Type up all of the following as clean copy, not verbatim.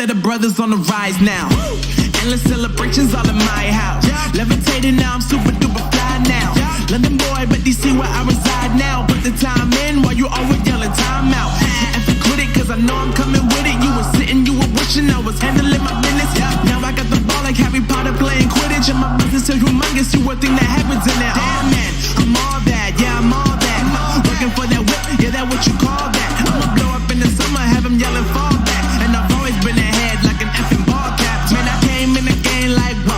that the brothers on the rise now. Endless celebrations all in my house. Levitating now, I'm super duper fly now. London boy, but DC where I reside now. Put the time in while you always yelling time out. And for quit it, cause I know I'm coming with it. You were sitting, you were wishing I was handling my business. Now I got the ball like Harry Potter playing Quidditch. And my business is humongous, you would think that happens in there. Damn man, I'm all that, yeah I'm all that. Working for that whip, yeah that what you call that. I'ma blow up in the summer, have him yelling fall back. And I've always been ahead like an effing ball cap. Man, I came in the game like whoa.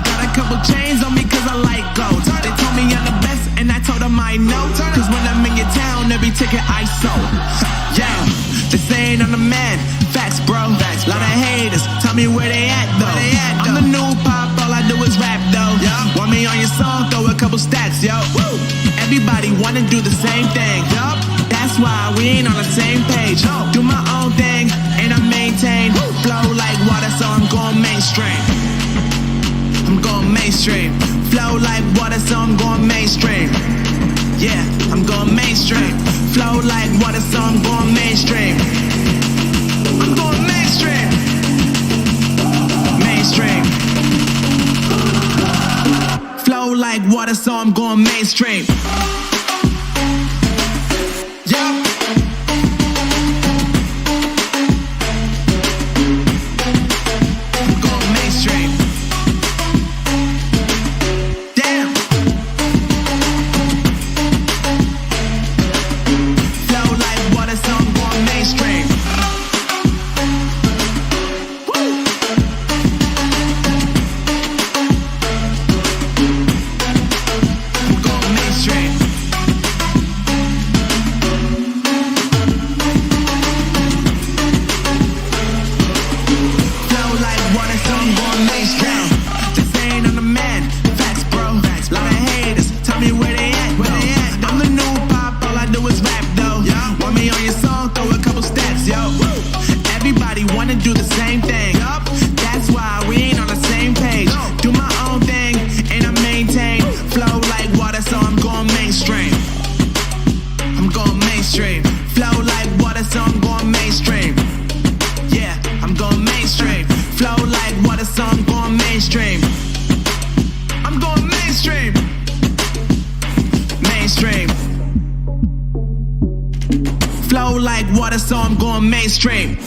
Got a couple chains on me cause I like gold. They told me I'm the best and I told them I know. Cause when I'm in your town, every ticket I sold. Yeah, they saying I'm the man. Facts bro, lot of haters, tell me where they at though. I'm the new pop, all I do is rap though. Want me on your song, throw a couple stats, yo. Everybody wanna do the same thing. That's why we ain't on the same page. Do my own thing and I maintain. Flow like water, so I'm going mainstream. I'm going mainstream. Flow like water, so I'm going mainstream. Yeah, I'm going mainstream. Flow like water, so I'm going mainstream. I'm going mainstream. Mainstream. Flow like water, so I'm going mainstream. Yeah. I'm going mainstream. Damn. Flow like water, so I'm going mainstream. Flow like water, so I'm going mainstream.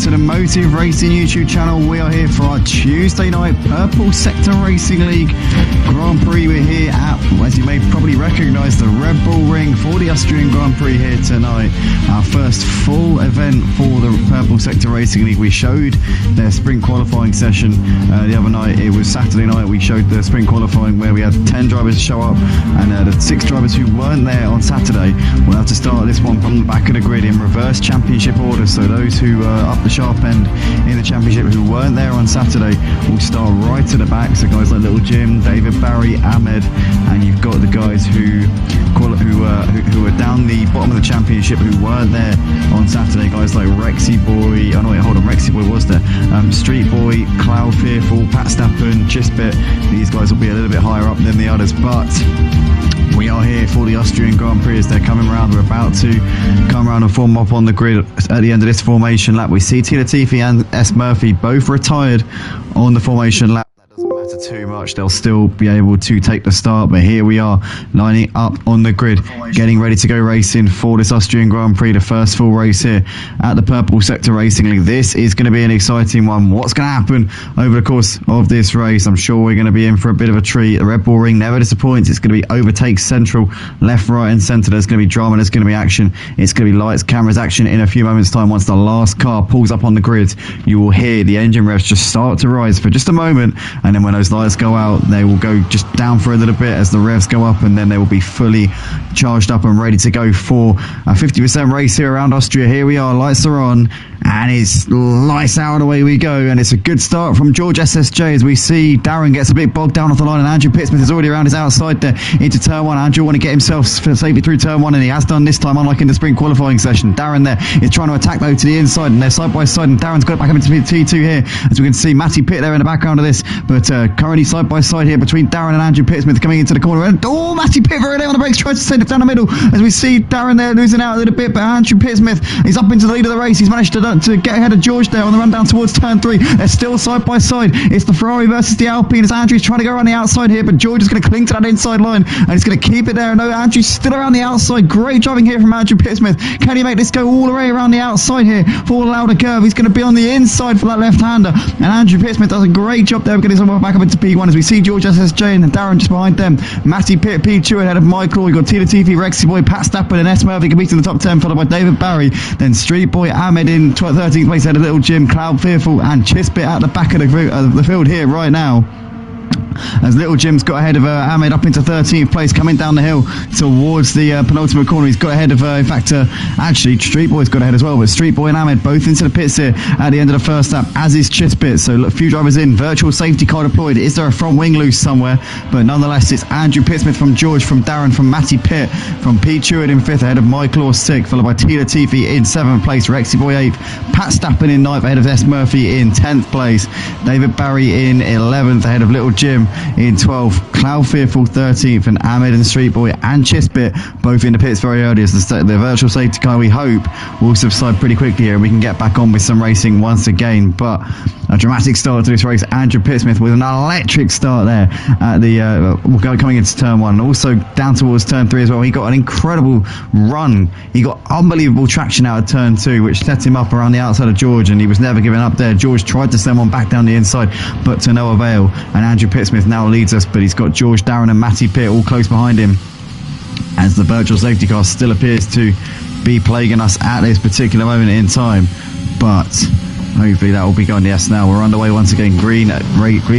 to the Motive Racing YouTube channel. We are here for our Tuesday night Purple Sector Racing League Grand Prix. We're here at, as you may probably recognise, the Red Bull Ring for the Austrian Grand Prix here tonight. Our first full event for the Purple Sector Racing League. We showed their sprint qualifying session the other night. It was Saturday night. We showed the sprint qualifying where we had 10 drivers show up, and the 6 drivers who weren't there on Saturday will have to start this one from the back of the grid in reverse championship order. So those who are up the sharp end in the championship who weren't there on Saturday will start right at the back. So guys like Little Jim, David Barry, Ahmed, and you've got the guys who are down the bottom of the championship who weren't there on Saturday. Guys like Rexy Boy, Rexy Boy was there. Street Boy, Cloud Fearful, Pat Stappen, Chispit. These guys will be a little bit higher up than the others, but we are here for the Austrian Grand Prix as they're coming around. We're about to come around and form up on the grid at the end of this formation lap. We see Tina Latifi and S. Murphy both retired on the formation lap. That doesn't matter too much. They'll still be able to take the start. But here we are lining up on the grid, getting ready to go racing for this Austrian Grand Prix, the first full race here at the Purple Sector Racing League. This is going to be an exciting one. What's going to happen over the course of this race? I'm sure we're going to be in for a bit of a treat. The Red Bull Ring never disappoints. It's going to be overtake central, left, right and centre. There's going to be drama, there's going to be action. It's going to be lights, cameras, action in a few moments time. Once the last car pulls up on the grid, you will hear the engine revs just start to rise for just a moment, and then when those lights go out, they will go just down for a little bit as the revs go up, and then they will be fully charged up and ready to go for a 50% race here around Austria. Here we are, lights are on, and it's lights out, away we go. And it's a good start from George SSJ as we see Darren gets a bit bogged down off the line, and Andrew Pittsmith is already around his outside there into turn 1. Andrew want to get himself safely through turn 1, and he has done this time, unlike in the sprint qualifying session. Darren there is trying to attack though to the inside, and they're side by side, and Darren's got it back up into T2 here as we can see Matty Pitt there in the background of this, but currently side by side here between Darren and Andrew Pittsmith coming into the corner, and Matty Pitt very there on the brakes, tries to send it down the middle as we see Darren there losing out a little bit, but Andrew Pittsmith is up into the lead of the race. He's managed to get ahead of George there on the run down towards turn 3. They're still side by side. It's the Ferrari versus the Alpine as Andrew's trying to go around the outside here, but George is going to cling to that inside line and he's going to keep it there. No, Andrew's still around the outside. Great driving here from Andrew Pittsmith. Can he make this go all the way around the outside here for the louder curve? He's going to be on the inside for that left-hander, and Andrew Pittsmith does a great job there of getting himself back up into P1 as we see George SSJ and Darren just behind them. Matty Pitt, P2 ahead of Michael. We've got Tina Latifi, Rexy Boy, Pat Stappen and S. Murphy competing in the top 10, followed by David Barry, then Street Boy, Ahmed in 13th place ahead of Little Jim, Cloud Fearful and Chispit at the back of the field here right now, as Little Jim's got ahead of Ahmed up into 13th place, coming down the hill towards the penultimate corner. He's got ahead of, in fact, actually Street Boy's got ahead as well, but Street Boy and Ahmed both into the pits here at the end of the first lap, as is Chispit. So look, a few drivers in, virtual safety car deployed. Is there a front wing loose somewhere? But nonetheless, it's Andrew Pittsmith from George, from Darren, from Matty Pitt, from Pete Cheward in 5th ahead of Michael Orr 6th, followed by Tina Latifi in 7th place, Rexy Boy 8th, Pat Stappen in 9th ahead of S. Murphy in 10th place, David Barry in 11th ahead of Little Jim in 12th, Cloud Fearful 13th, and Ahmed and Street Boy and Chispit both in the pits very early as the virtual safety car, we hope, will subside pretty quickly here and we can get back on with some racing once again. But a dramatic start to this race. Andrew Pittsmith with an electric start there at the coming into turn 1, and also down towards turn 3 as well. He got an incredible run. He got unbelievable traction out of turn 2, which set him up around the outside of George, and he was never giving up there. George tried to send one back down the inside, but to no avail, and Andrew Pittsmith now leads us, but he's got George, Darren and Matty Pitt all close behind him as the virtual safety car still appears to be plaguing us at this particular moment in time. But hopefully that will be gone. Yes, now we're underway once again. Green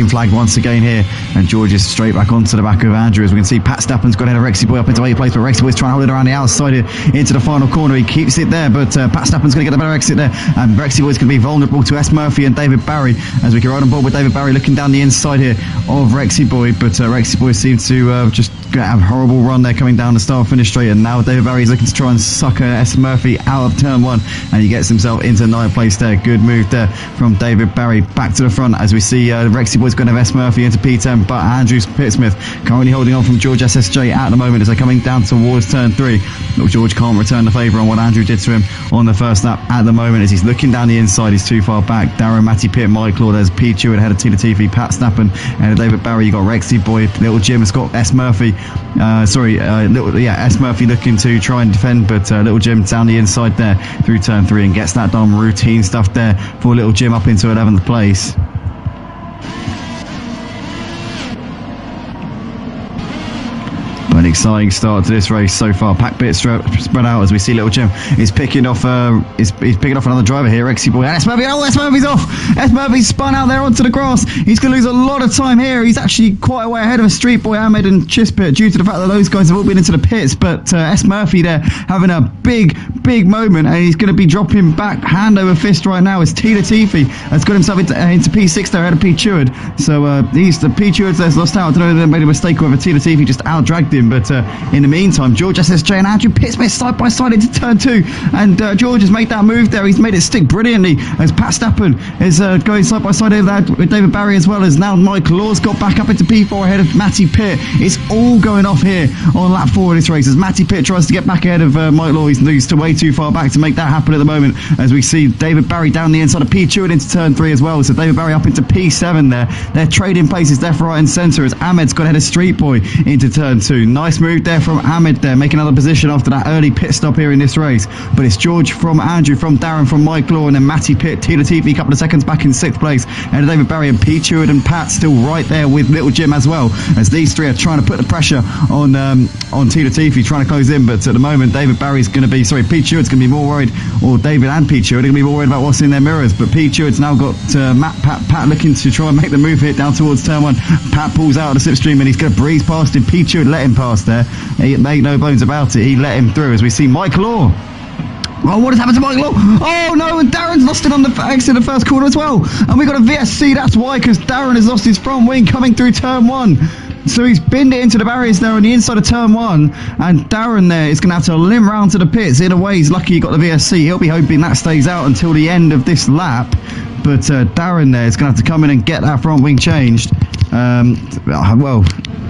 flag once again here, and George is straight back onto the back of Andrew. As we can see, Pat Stappen's got ahead of Rexy Boy up into 8th place, but Rexy Boy's trying to hold it around the outside here into the final corner. He keeps it there, but Pat Stappen's going to get a better exit there, and Rexy Boy's going to be vulnerable to S. Murphy and David Barry as we can ride on board with David Barry looking down the inside here of Rexy Boy, but Rexy Boy seems to just have a horrible run there coming down the start finish straight, and now David Barry is looking to try and sucker S. Murphy out of turn 1, and he gets himself into 9th place there. Good move there from David Barry back to the front as we see Rexy Boy's going to have S. Murphy into P10, but Andrew Pittsmith currently holding on from George SSJ at the moment as they're coming down towards turn 3. Look, George can't return the favour on what Andrew did to him on the first lap at the moment as he's looking down the inside. He's too far back. Darren, Matty Pitt, Michael, there's Pete Cheward ahead of Tina Latifi, Pat Stappen ahead of David Barry. You got Rexy Boy, Little Jim has got S. Murphy. S. Murphy looking to try and defend, but Little Jim down the inside there through turn 3 and gets that done. Routine stuff there for Little Jim up into 11th place. An exciting start to this race so far. Pack bit spread out as we see Little Jim is picking off he's picking off another driver here, Rexy Boy, and S Murphy. Oh, S Murphy's off. S Murphy's spun out there onto the grass. He's going to lose a lot of time here. He's actually quite a way ahead of Street Boy, Ahmed and Chispit due to the fact that those guys have all been into the pits, but S Murphy there having a big moment, and he's going to be dropping back hand over fist right now as T Latifi has got himself into P6 there ahead of P Cheward. So he's the P Cheward that's lost out. I don't know if they made a mistake or whether T Latifi just out dragged him. But in the meantime, George SSJ and Andrew Pittsmith side by side into turn 2, and George has made that move there. He's made it stick brilliantly as Pat Stappen is going side by side over there with David Barry, as well as now Mike Law's got back up into P4 ahead of Matty Pitt. It's all going off here on lap 4 of this race as Matty Pitt tries to get back ahead of Mike Law. He's way too far back to make that happen at the moment, as we see David Barry down the inside of P Cheward into turn 3 as well. So David Barry up into P7 there. They're trading places left, right and centre as Ahmed's got ahead of Street Boy into turn 2. Nice move there from Ahmed there, making another position after that early pit stop here in this race. But it's George from Andrew, from Darren, from Mike Law, and then Matty Pitt, T Latifi, a couple of seconds back in 6th place, and David Barry and P Cheward and Pat still right there with Little Jim as well, as these three are trying to put the pressure on T Latifi, trying to close in. But at the moment, David Barry's going to be, P Cheward's going to be more worried, or David and P Cheward are going to be more worried about what's in their mirrors. But P Cheward's now got Pat looking to try and make the move here down towards turn 1. Pat pulls out of the slipstream and he's going to breeze past him. P Cheward let him past there. He made no bones about it. He let him through, as we see Mike Law. Oh, what has happened to Mike Law? Oh no, and Darren's lost it on the exit of the first corner as well. And we got a VSC, that's why, because Darren has lost his front wing coming through turn 1. So he's binned it into the barriers there on the inside of turn 1, and Darren there is going to have to limp round to the pits. In a way, he's lucky he got the VSC. He'll be hoping that stays out until the end of this lap. But Darren there is going to have to come in and get that front wing changed. Well,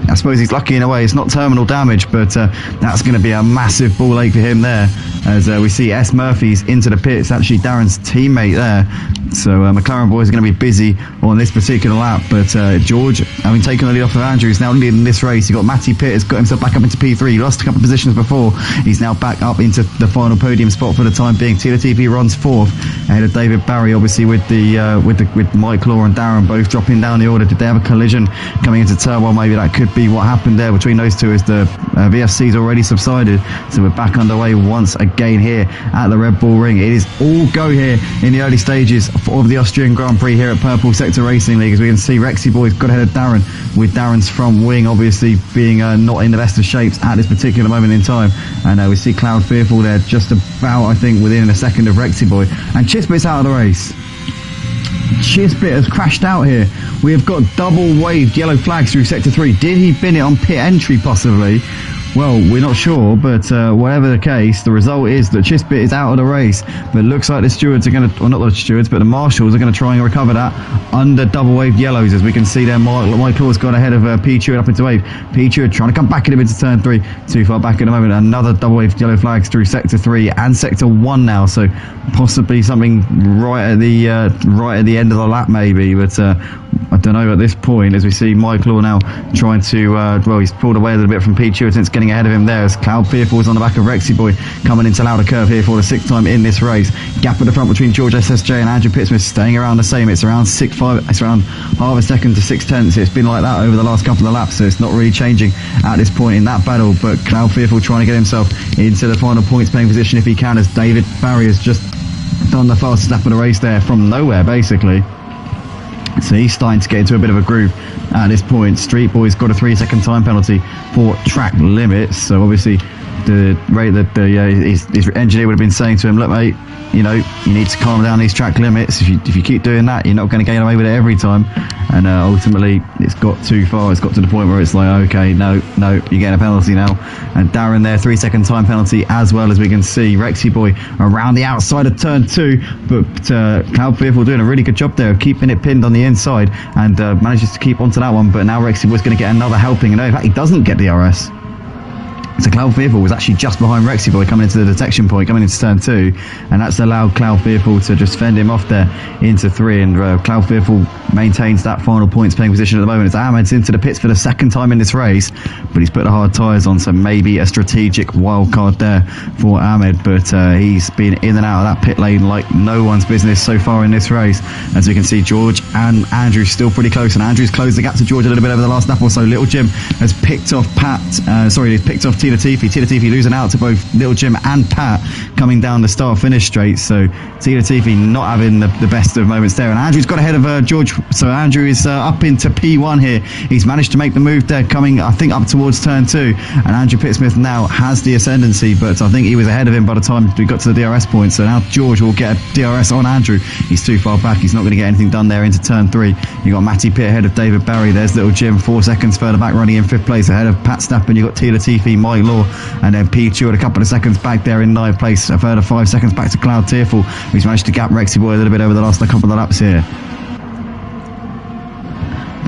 I suppose he's lucky in a way. It's not terminal damage, but that's going to be a massive ball ache for him there, as we see S Murphy's into the pits, actually Darren's teammate there. So McLaren boys are going to be busy on this particular lap, but George, having taken the lead off of Andrew, is now leading this race. You've got Matty Pitt, has got himself back up into P3. He lost a couple of positions before. He's now back up into the final podium spot for the time being. T Latifi runs 4th ahead of David Barry, obviously with Mike Law and Darren both dropping down the order. Did they have a collision coming into turn 1? Maybe that could be what happened there between those two, as the VSC's already subsided. So we're back underway once again here at the Red Bull Ring. It is all go here in the early stages of the Austrian Grand Prix here at Purple Sector Racing League, as we can see Rexy Boy's got ahead of Darren, with Darren's front wing obviously being not in the best of shapes at this particular moment in time. And we see Cloud Fearful there just about, I think, within a second of Rexy Boy. And Chispit's out of the race. Chispit has crashed out here. We have got double waved yellow flags through Sector 3. Did he bin it on pit entry possibly? Well, we're not sure, but whatever the case, the result is that Chispit is out of the race. But it looks like the stewards are going to, or not the stewards, but the marshals are going to try and recover that under double waved yellows. As we can see there, Mike Law's got ahead of P Cheward up into wave. P Cheward trying to come back in him into turn 3. Too far back at the moment. Another double waved yellow flags through Sector 3 and Sector 1 now. So possibly something right at the end of the lap maybe. But I don't know at this point, as we see Mike Law now trying to, well, he's pulled away a little bit from P Cheward since getting ahead of him there, as Cloud Fearful is on the back of Rexy Boy coming into Louder Curve here for the 6th time in this race. Gap at the front between George SSJ and Andrew Pittsmith staying around the same. It's around 6.5, it's around half a second to 6/10. It's been like that over the last couple of laps, so it's not really changing at this point in that battle. But Cloud Fearful trying to get himself into the final points playing position if he can, as David Barry has just done the fastest lap of the race there from nowhere basically. So he's starting to get into a bit of a groove at this point. Street Boy's got a 3-second time penalty for track limits. So obviously the rate that his engineer would have been saying to him, look mate, you know, you need to calm down these track limits. If you keep doing that, you're not going to get away with it every time. And ultimately it's got too far. It's got to the point where it's like, okay, no, you're getting a penalty now. And Darren there, 3-second time penalty, as well as we can see Rexy Boy around the outside of turn 2. But Cloud Fearful doing a really good job there of keeping it pinned on the inside, and manages to keep onto that one. But now Rexy Boy's going to get another helping. And no, in fact, he doesn't get the RS. So Cloud Fearful was actually just behind Rexy Boy coming into the detection point, coming into turn 2, and that's allowed Cloud Fearful to just fend him off there into 3, and Cloud Fearful maintains that final points playing position at the moment as Ahmed's into the pits for the second time in this race, but he's put the hard tyres on, so maybe a strategic wild card there for Ahmed, but he's been in and out of that pit lane like no one's business so far in this race. As we can see, George and Andrew still pretty close, and Andrew's closed the gap to George a little bit over the last lap or so. Little Jim has picked off he's picked off Tila Tifi losing out to both Little Jim and Pat coming down the start-finish straight, so Tila Tifi not having the best of moments there, and Andrew's got ahead of George, so Andrew is up into P1 here. He's managed to make the move there, coming I think up towards turn 2, and Andrew Pittsmith now has the ascendancy, but I think he was ahead of him by the time we got to the DRS point, so now George will get a DRS on Andrew. He's too far back, he's not going to get anything done there into turn 3. You got Matty Pitt ahead of David Barry, there's Little Jim 4 seconds further back running in 5th place ahead of Pat Stappen. You got Tila Tifi, Mike Law, and then P. Stewart a couple of seconds back there in 9th place, a further 5 seconds back to Cloud Tearful, who's managed to gap Rexy Boy a little bit over the last couple of laps here.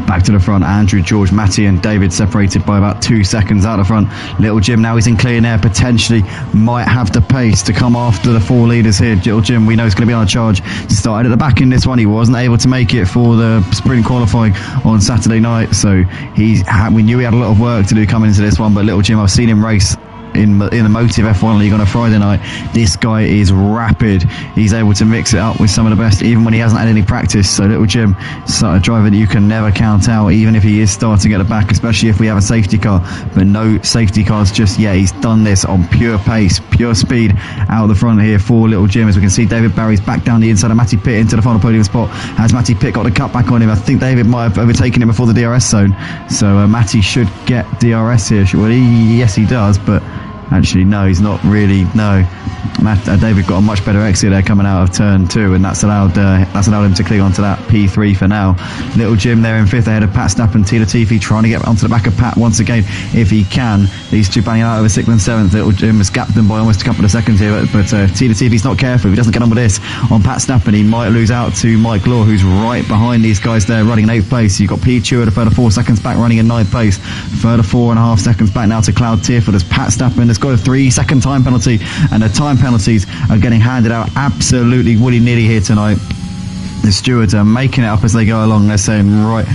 Back to the front, Andrew, George, Matty and David separated by about 2 seconds out the front. Little Jim now he's in clear air, potentially might have the pace to come after the 4 leaders here. Little Jim we know is going to be on a charge. He started at the back in this one, he wasn't able to make it for the sprint qualifying on Saturday night, so we knew he had a lot of work to do coming into this one, but Little Jim, I've seen him race in the Motive F1 League on a Friday night. This guy is rapid. He's able to mix it up with some of the best even when he hasn't had any practice. So Little Jim is a driver that you can never count out, even if he is starting at the back, especially if we have a safety car, but no safety cars just yet. He's done this on pure pace, pure speed out of the front here for Little Jim. As we can see, David Barry's back down the inside of Matty Pitt into the final podium spot. Has Matty Pitt got the cut back on him? I think David might have overtaken him before the DRS zone, so Matty should get DRS here. Well, yes he does, but actually no, he's not really. No, David got a much better exit there coming out of turn 2, and that's allowed him to cling onto that P3 for now. Little Jim there in 5th ahead of Pat Stappen. Tila Tifi trying to get onto the back of Pat once again if he can. These two banging out over 6th and 7th. Little Jim has gapped them by almost a couple of seconds here, but Tila Tifi's not careful. If he doesn't get on with this on Pat Stappen, he might lose out to Mike Law, who's right behind these guys there running in 8th place. You've got P. Stewart a further 4 seconds back running in 9th place, further 4.5 seconds back now to Cloud Tearful as Pat Stappen has got a 3-second time penalty, and the time penalties are getting handed out absolutely willy-nilly here tonight. The stewards are making it up as they go along. They're saying, right,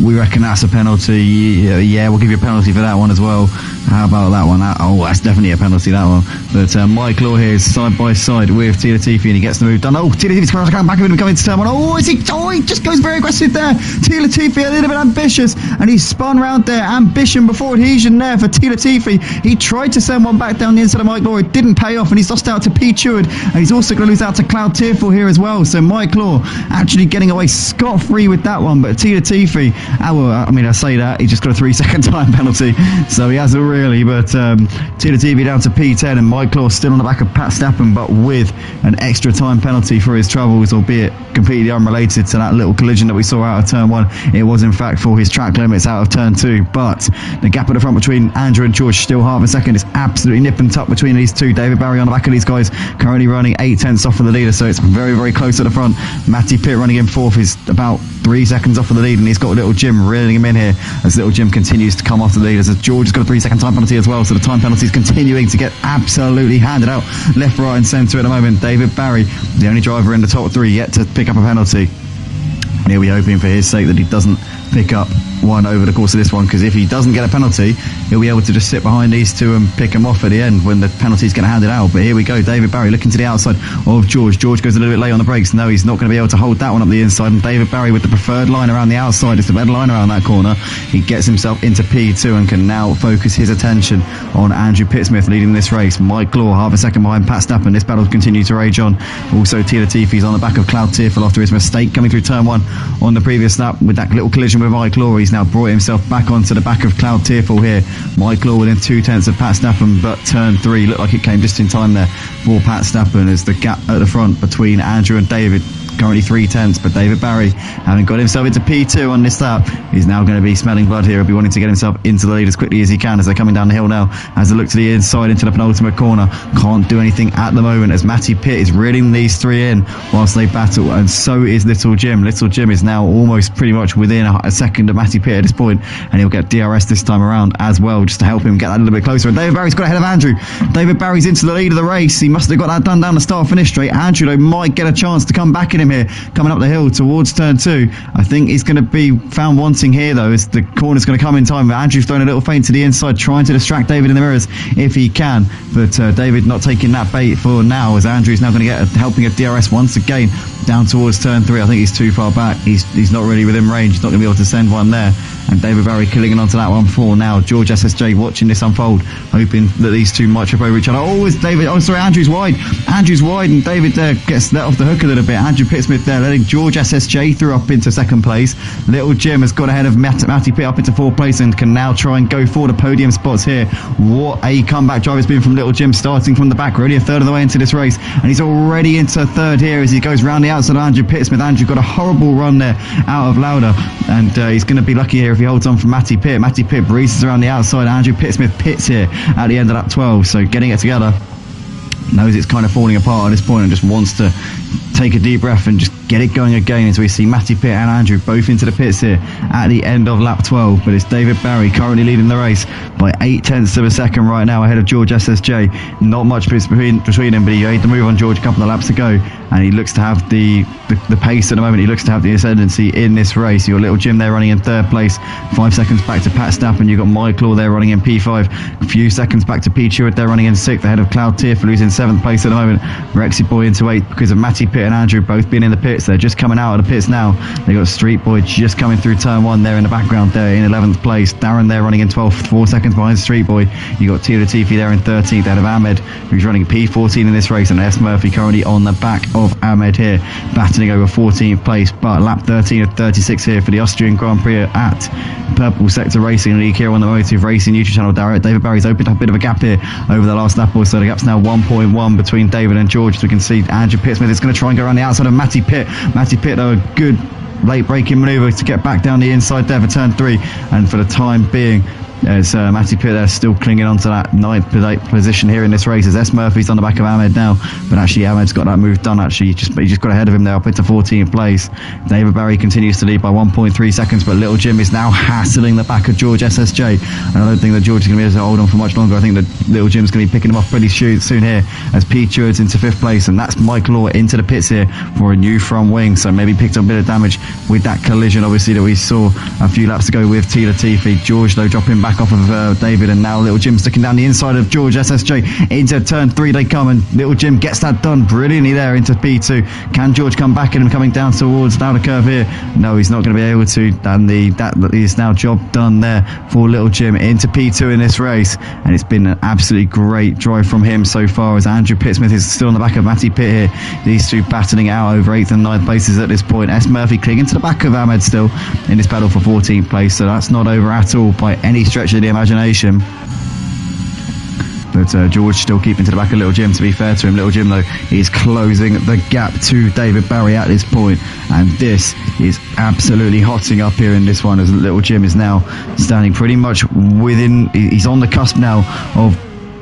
we reckon that's a penalty. Yeah, we'll give you a penalty for that one as well. How about that one? That's definitely a penalty, that one. But Mike Law here is side by side with Tila Tifi, and he gets the move done. Oh, Tila Tifi's coming back of him, coming to turn 1. He just goes very aggressive there. Tila Tifi a little bit ambitious, and he spun round there. Ambition before adhesion there for Tila Tifi. He tried to send one back down the inside of Mike Law. It didn't pay off, and he's lost out to P. Stewart, and he's also going to lose out to Cloud Tearful here as well. So Mike Law actually getting away scot-free with that one, but Tila Tifi, I say that, he just got a 3-second time penalty, so he hasn't really, but Tila Tifi down to P10, and Mike Law still on the back of Pat Stappen, but with an extra time penalty for his troubles, albeit completely unrelated to that little collision that we saw out of turn 1. It was in fact for his track limits out of turn 2, but the gap at the front between Andrew and George still half a second. It's absolutely nip and tuck between these two. David Barry on the back of these guys, currently running 8/10 off of the leader, so it's very, very close at the front. Matty Pitt running in 4th is about 3 seconds off of the lead, and he's got Little Jim reeling him in here as Little Jim continues to come off the lead, as George has got a 3-second time penalty as well, so the time penalty is continuing to get absolutely handed out left, right and centre at the moment. David Barry, the only driver in the top 3 yet to pick up a penalty, and he'll be hoping for his sake that he doesn't pick up one over the course of this one, because if he doesn't get a penalty, he'll be able to just sit behind these two and pick them off at the end when the penalty's going to hand it out. But here we go, David Barry looking to the outside of George. George goes a little bit late on the brakes. No, he's not going to be able to hold that one up the inside, and David Barry with the preferred line around the outside. It's the better line around that corner. He gets himself into P2 and can now focus his attention on Andrew Pittsmith leading this race. Mike Law half a second behind Pat Stappen. This battle continues to rage on. Also Tila Tifi's on the back of Cloud Tearful after his mistake coming through turn 1 on the previous lap with that little collision with Mike Law. He's now brought himself back onto the back of Cloud Tearful here. Mike Law within 2/10 of Pat Stappen, but turn 3 looked like it came just in time there for Pat Stappen, as the gap at the front between Andrew and David currently 3/10, but David Barry, having got himself into P2 on this lap, is now going to be smelling blood here. He'll be wanting to get himself into the lead as quickly as he can as they're coming down the hill now. As they look to the inside into the penultimate corner, can't do anything at the moment as Matty Pitt is reeling these three in whilst they battle, and so is Little Jim. Little Jim is now almost pretty much within a second of Matty Pitt at this point, and he'll get DRS this time around as well, just to help him get that a little bit closer. And David Barry's got ahead of Andrew. David Barry's into the lead of the race. He must have got that done down the start-finish straight. Andrew, though, might get a chance to come back at him here, coming up the hill towards turn 2. I think he's going to be found wanting here, though, as the corner's going to come in time. But Andrew's throwing a little feint to the inside, trying to distract David in the mirrors if he can. But David not taking that bait for now, as Andrew's now going to get helping a DRS once again down towards turn 3. I think he's too far back. He's not really within range. He's not going to be able to send one there. And David Barry clinging onto that one for now. George SSJ watching this unfold, hoping that these two might trip over each other. Andrew's wide. Andrew's wide, and David there gets let off the hook a little bit. Andrew Pittsmith there letting George SSJ through up into second place. Little Jim has got ahead of Matty Pitt up into fourth place and can now try and go for the podium spots here. What a comeback drive it's been from Little Jim, starting from the back. We're only a third of the way into this race, and he's already into third here as he goes round the outside of Andrew Pittsmith. Andrew got a horrible run there out of Lauda, and he's going to be lucky here if he holds on from Matty Pitt. Matty Pitt breezes around the outside. Andrew Pittsmith pits here at the end of lap 12, so getting it together. Knows it's kind of falling apart at this point and just wants to take a deep breath and just get it going again, as we see Matty Pitt and Andrew both into the pits here at the end of lap 12. But it's David Barry currently leading the race by 0.8 of a second right now ahead of George SSJ. Not much between him, but he made the move on George a couple of laps ago, and he looks to have the pace at the moment. He looks to have the ascendancy in this race. You've got Little Jim there running in third place, 5 seconds back to Pat Stappen. You've got Michael there running in P5, a few seconds back to Pete Stewart there running in 6th ahead of Cloud Tierfel, who's in 7th place at the moment. Rexy Boy into 8th because of Matty Pitt and Andrew both being in the pits. They're just coming out of the pits now. They got Street Boy just coming through turn 1 there in the background there in 11th place. Darren there running in 12th, 4 seconds behind Street Boy. You got Tia Latifi there in 13th ahead of Ahmed, who's running P14 in this race, and S Murphy currently on the back of Ahmed here, battling over 14th place. But lap 13 of 36 here for the Austrian Grand Prix at Purple Sector Racing League here on the Motive Racing YouTube channel. David Barry's opened up a bit of a gap here over the last lap or so. The gap's now 1.1 between David and George. So we can see Andrew Pittsmith is going to try and go around the outside of Matty Pitt. Matty Pitt, though, a good late braking manoeuvre to get back down the inside there for turn 3, and for the time being, as Matty Pitt there still clinging onto that 9th position here in this race, as S Murphy's on the back of Ahmed now, but actually Ahmed's got that move done. Actually he just got ahead of him there up into 14th place. David Barry continues to lead by 1.3 seconds, but Little Jim is now hassling the back of George SSJ, and I don't think that George is going to be able to hold on for much longer. I think that Little Jim's going to be picking him off pretty soon here, as Pete Stewart's into 5th place, and that's Mike Law into the pits here for a new front wing, so maybe picked up a bit of damage with that collision obviously that we saw a few laps ago with Tia Latifi. George, though, dropping back off of David, and now Little Jim sticking down the inside of George SSJ. Into turn 3 they come, and Little Jim gets that done brilliantly there into P2. Can George come back at him coming down towards down the curve here? No, he's not going to be able to, and that is now job done there for Little Jim into P2 in this race, and it's been an absolutely great drive from him so far, as Andrew Pittsmith is still on the back of Matty Pitt here. These two battling out over 8th and 9th places at this point. S Murphy clinging to the back of Ahmed still in this battle for 14th place, so that's not over at all by any stretch of the imagination. But George still keeping to the back of Little Jim. To be fair to him, Little Jim, though, is closing the gap to David Barry at this point, and this is absolutely hotting up here in this one, as Little Jim is now standing pretty much within, he's on the cusp now of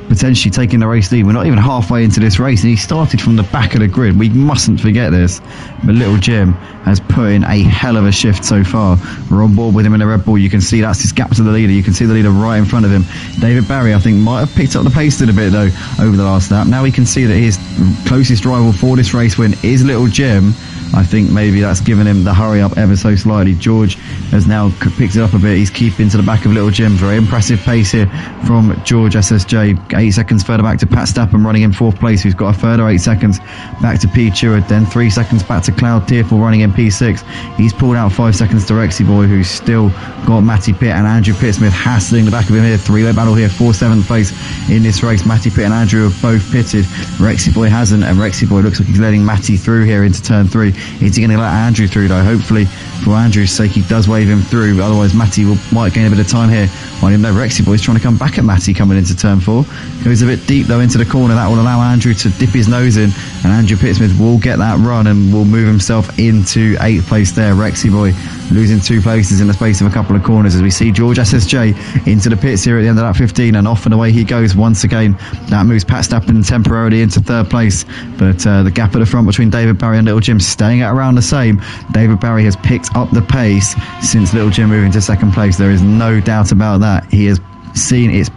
potentially taking the race lead. We're not even halfway into this race, and he started from the back of the grid. We mustn't forget this. But Little Jim has put in a hell of a shift so far. We're on board with him in the Red Bull. You can see that's his gap to the leader. You can see the leader right in front of him. David Barry, I think, might have picked up the pace a little bit, though, over the last lap. Now we can see that his closest rival for this race win is Little Jim. I think maybe that's given him the hurry up ever so slightly. George has now picked it up a bit. He's keeping to the back of Little Jim. Very impressive pace here from George SSJ. 8 seconds further back to Pat Stappen running in 4th place, who's got a further 8 seconds back to Pete Stewart. Then 3 seconds back to Cloud Tierfel running in P6. He's pulled out 5 seconds to Rexy Boy, who's still got Matty Pitt and Andrew Pittsmith hassling the back of him here. 3-way battle here for 7th place in this race. Matty Pitt and Andrew have both pitted. Rexy Boy hasn't, and Rexy Boy looks like he's letting Matty through here into turn 3. Is he going to let Andrew through though? Hopefully for Andrew's sake he does wave him through, otherwise Matty might gain a bit of time here. I didn't know Rexy Boy's trying to come back at Matty coming into turn 4. Goes a bit deep though into the corner. That will allow Andrew to dip his nose in, and Andrew Pittsmith will get that run and will move himself into 8th place there. Rexy Boy losing 2 places in the space of a couple of corners as we see George SSJ into the pits here at the end of that 15, and off and away he goes once again. That moves Pat Stappen temporarily into 3rd place, but the gap at the front between David Barry and Little Jim staying at around the same. David Barry has picked up the pace since Little Jim moving to 2nd place. There is no doubt about that. He has seen it's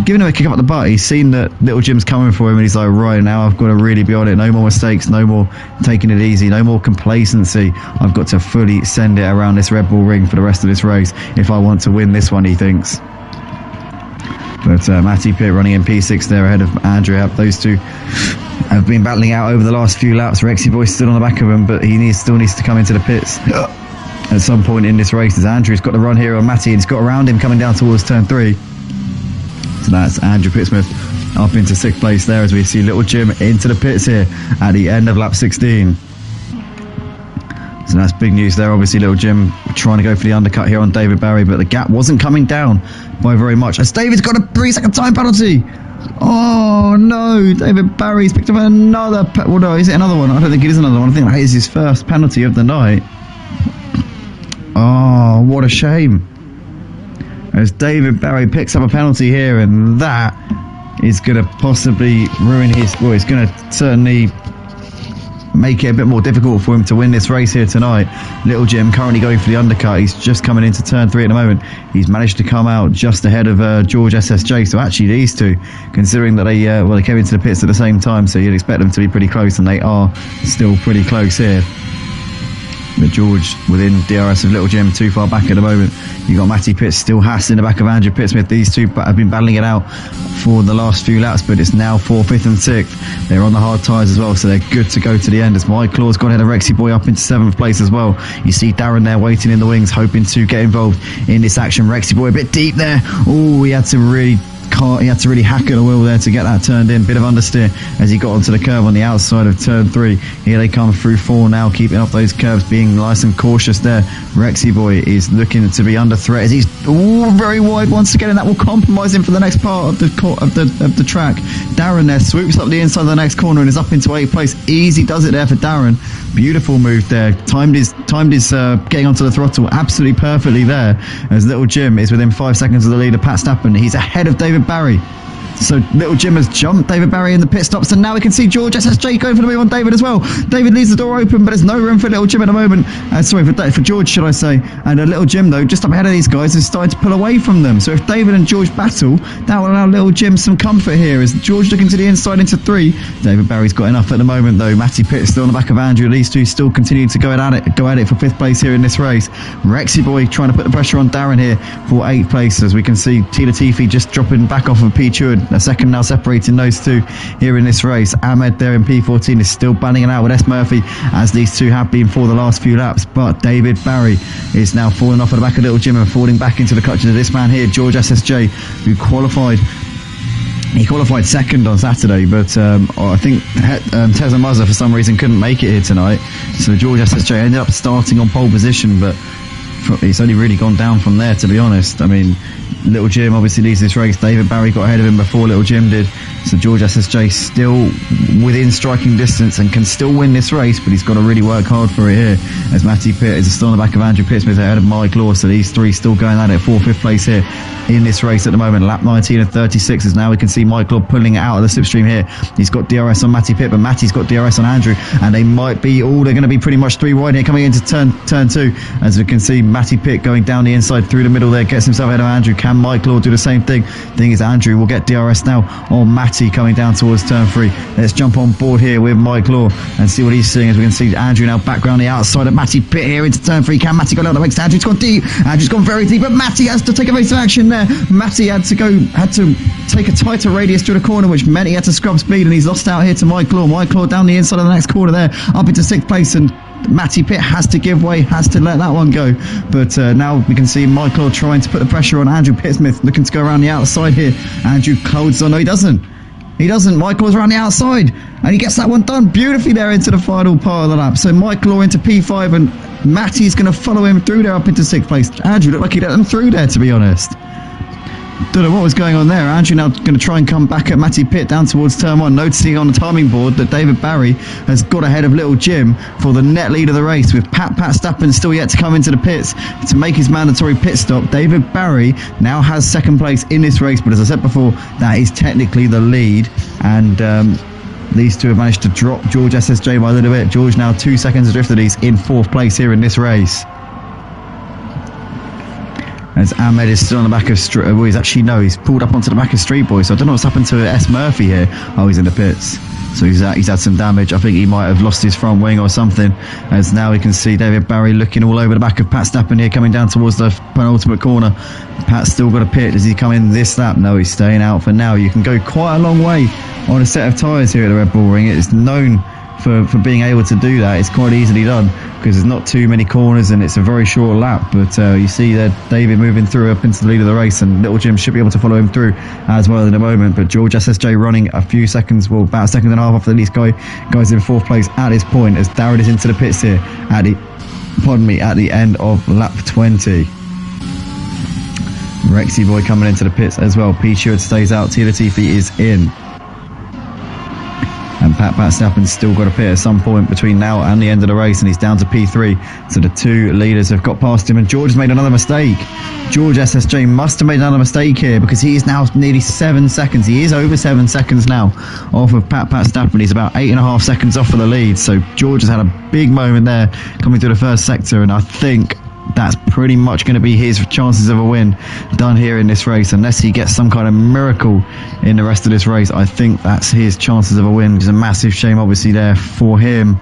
giving him a kick up the butt. He's seen that Little Jim's coming for him, and he's like, right, now I've got to really be on it. No more mistakes, no more taking it easy, no more complacency. I've got to fully send it around this Red Bull ring for the rest of this race if I want to win this one, he thinks. But Matty Pitt running in P6 there ahead of Andrew. Those two have been battling out over the last few laps. Rexy Boy's still on the back of him, but he still needs to come into the pits at some point in this race, as Andrew's got the run here on Matty, and he's got around him coming down towards turn 3. So that's Andrew Pittsmith up into 6th place there, as we see Little Jim into the pits here at the end of lap 16. So that's big news there. Obviously Little Jim trying to go for the undercut here on David Barry, but the gap wasn't coming down by very much, as David's got a 3-second time penalty. Oh no, David Barry's picked up another well, no, is it another one? I don't think it is another one. I think that is his first penalty of the night. Oh, what a shame. As David Barry picks up a penalty here, and that is going to possibly ruin his... Well, it's going to certainly make it a bit more difficult for him to win this race here tonight. Little Jim currently going for the undercut. He's just coming into turn 3 at the moment. He's managed to come out just ahead of George SSJ. So actually these two, considering that they came into the pits at the same time, so you'd expect them to be pretty close, and they are still pretty close here. But George within DRS of Little Jim, too far back at the moment. You've got Matty Pitts still hassling the back of Andrew Pittsmith. These two have been battling it out for the last few laps, but it's now 4th, 5th and 6th. They're on the hard tyres as well, so they're good to go to the end, as Mike Claw's gone ahead of Rexy Boy up into 7th place as well. You see Darren there waiting in the wings, hoping to get involved in this action. Rexy Boy a bit deep there. Oh, he had to really hack at the wheel there to get that turned in. Bit of understeer as he got onto the curve on the outside of turn 3. Here they come through 4 now, keeping off those curves, being nice and cautious there. Rexy Boy is looking to be under threat as he's very wide once again, and that will compromise him for the next part of the track. Darren there swoops up the inside of the next corner and is up into 8th place. Easy does it there for Darren. Beautiful move there. Timed his getting onto the throttle absolutely perfectly there, as Little Jim is within 5 seconds of the leader, Pat Stappen. He's ahead of David Barry. So Little Jim has jumped David Barry in the pit stops, and now we can see George SSJ going for the move on David as well. David leaves the door open, but there's no room for Little Jim at the moment. Sorry, for George, should I say. And Little Jim, though, just up ahead of these guys, is starting to pull away from them. So if David and George battle, that will allow Little Jim some comfort here, as George looking to the inside into 3. David Barry's got enough at the moment, though. Matty Pitt is still on the back of Andrew. These two still continuing to go at it for 5th place here in this race. Rexy Boy trying to put the pressure on Darren here for 8th place, as we can see T Latifi just dropping back off of P Cheward. A second now separating those two here in this race. Ahmed there in P14 is still banning it out with S. Murphy, as these two have been for the last few laps. But David Barry is now falling off at the back of Little Jim and falling back into the clutches of this man here, George SSJ, who qualified. He qualified 2nd on Saturday, but I think Teza Muzza for some reason couldn't make it here tonight. So George SSJ ended up starting on pole position, but it's only really gone down from there, to be honest. I mean, Little Jim obviously leads this race. David Barry got ahead of him before Little Jim did. So George SSJ still within striking distance and can still win this race, but he's got to really work hard for it here, as Matty Pitt is still on the back of Andrew Pittsmith ahead of Mike Law. So these three still going at it, 4th, 5th place here in this race at the moment. Lap 19 and 36 is now we can see Mike Law pulling it out of the slipstream here. He's got DRS on Matty Pitt, but Matty's got DRS on Andrew, and they might be they're going to be pretty much 3 wide here coming into turn 2, as we can see Matty Pitt going down the inside through the middle there, gets himself ahead of Andrew. Can Mike Law do the same thing? Thing is, Andrew will get DRS now on Matty coming down towards turn 3. Let's jump on board here with Mike Law and see what he's seeing, as we can see Andrew now back round the outside of Matty Pitt here into turn 3. Can Matty go down the next? Andrew's gone deep. Andrew's gone very deep, but Matty has to take evasive action there. Matty had to take a tighter radius through the corner, which meant he had to scrub speed, and he's lost out here to Mike Law. Mike Law down the inside of the next corner there, up into 6th place, and Matty Pitt has to give way, has to let that one go. But now we can see Mike Law trying to put the pressure on Andrew Pittsmith, looking to go around the outside here. Andrew closes on. No, he doesn't. He doesn't. Michael's around the outside, and he gets that one done beautifully there into the final part of the lap. So Michael into P5, and Matty's going to follow him through there up into 6th place. Andrew looked like he let them through there, to be honest. Don't know what was going on there. Andrew now going to try and come back at Matty Pitt down towards turn 1, noticing on the timing board that David Barry has got ahead of Little Jim for the net lead of the race, with Pat Stappen still yet to come into the pits to make his mandatory pit stop. David Barry now has 2nd place in this race, but as I said before, that is technically the lead, and these two have managed to drop George SSJ by a little bit. George now 2 seconds adrift of these in 4th place here in this race. As Ahmed is still on the back of Street. Well, he's pulled up onto the back of Street Boy, so I don't know what's happened to S. Murphy here. Oh, he's in the pits. So he's had some damage. I think he might have lost his front wing or something, as now we can see David Barry looking all over the back of Pat Stappen here, coming down towards the penultimate corner. Pat's still got a pit. Does he come in this lap? No, he's staying out for now. You can go quite a long way on a set of tyres here at the Red Bull Ring. It is known for being able to do that. It's quite easily done because there's not too many corners and it's a very short lap, but you see there David moving through up into the lead of the race, and Little Jim should be able to follow him through as well in a moment. But George SSJ running a few seconds, well, about a second and a half off the lead guys in 4th place at this point, as Darren is into the pits here at the end of lap 20. Rexy Boy coming into the pits as well. P. Stewart stays out. Tia Latifi is in. And Pat Stappen's still got a pit at some point between now and the end of the race, and he's down to P3. So the two leaders have got past him, and George has made another mistake. George SSJ must have made another mistake here, because he is now nearly 7 seconds. He is over 7 seconds now off of Pat Stappen. He's about 8.5 seconds off of the lead. So George has had a big moment there coming through the first sector, and I think that's pretty much going to be his chances of a win done here in this race, unless he gets some kind of miracle in the rest of this race. I think that's his chances of a win. It's a massive shame obviously there for him,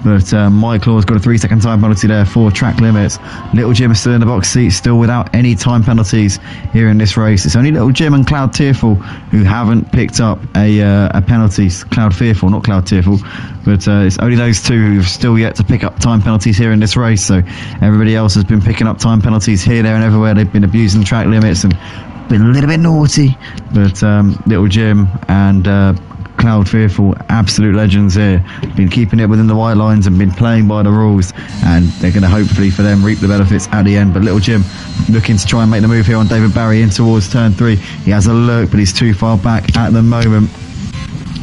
but Mike Law's got a 3-second time penalty there for track limits. Little Jim is still in the box seat, still without any time penalties here in this race. It's only Little Jim and Cloud Tearful who haven't picked up a penalty. Cloud Fearful, not Cloud Tearful, but it's only those two who've still yet to pick up time penalties here in this race. So everybody else has been picking up time penalties here, there and everywhere. They've been abusing track limits and been a little bit naughty, but Little Jim and Cloud Fearful, absolute legends here, been keeping it within the white lines and been playing by the rules, and they're going to hopefully for them reap the benefits at the end. But Little Jim looking to try and make the move here on David Barry in towards turn 3. He has a look, but he's too far back at the moment,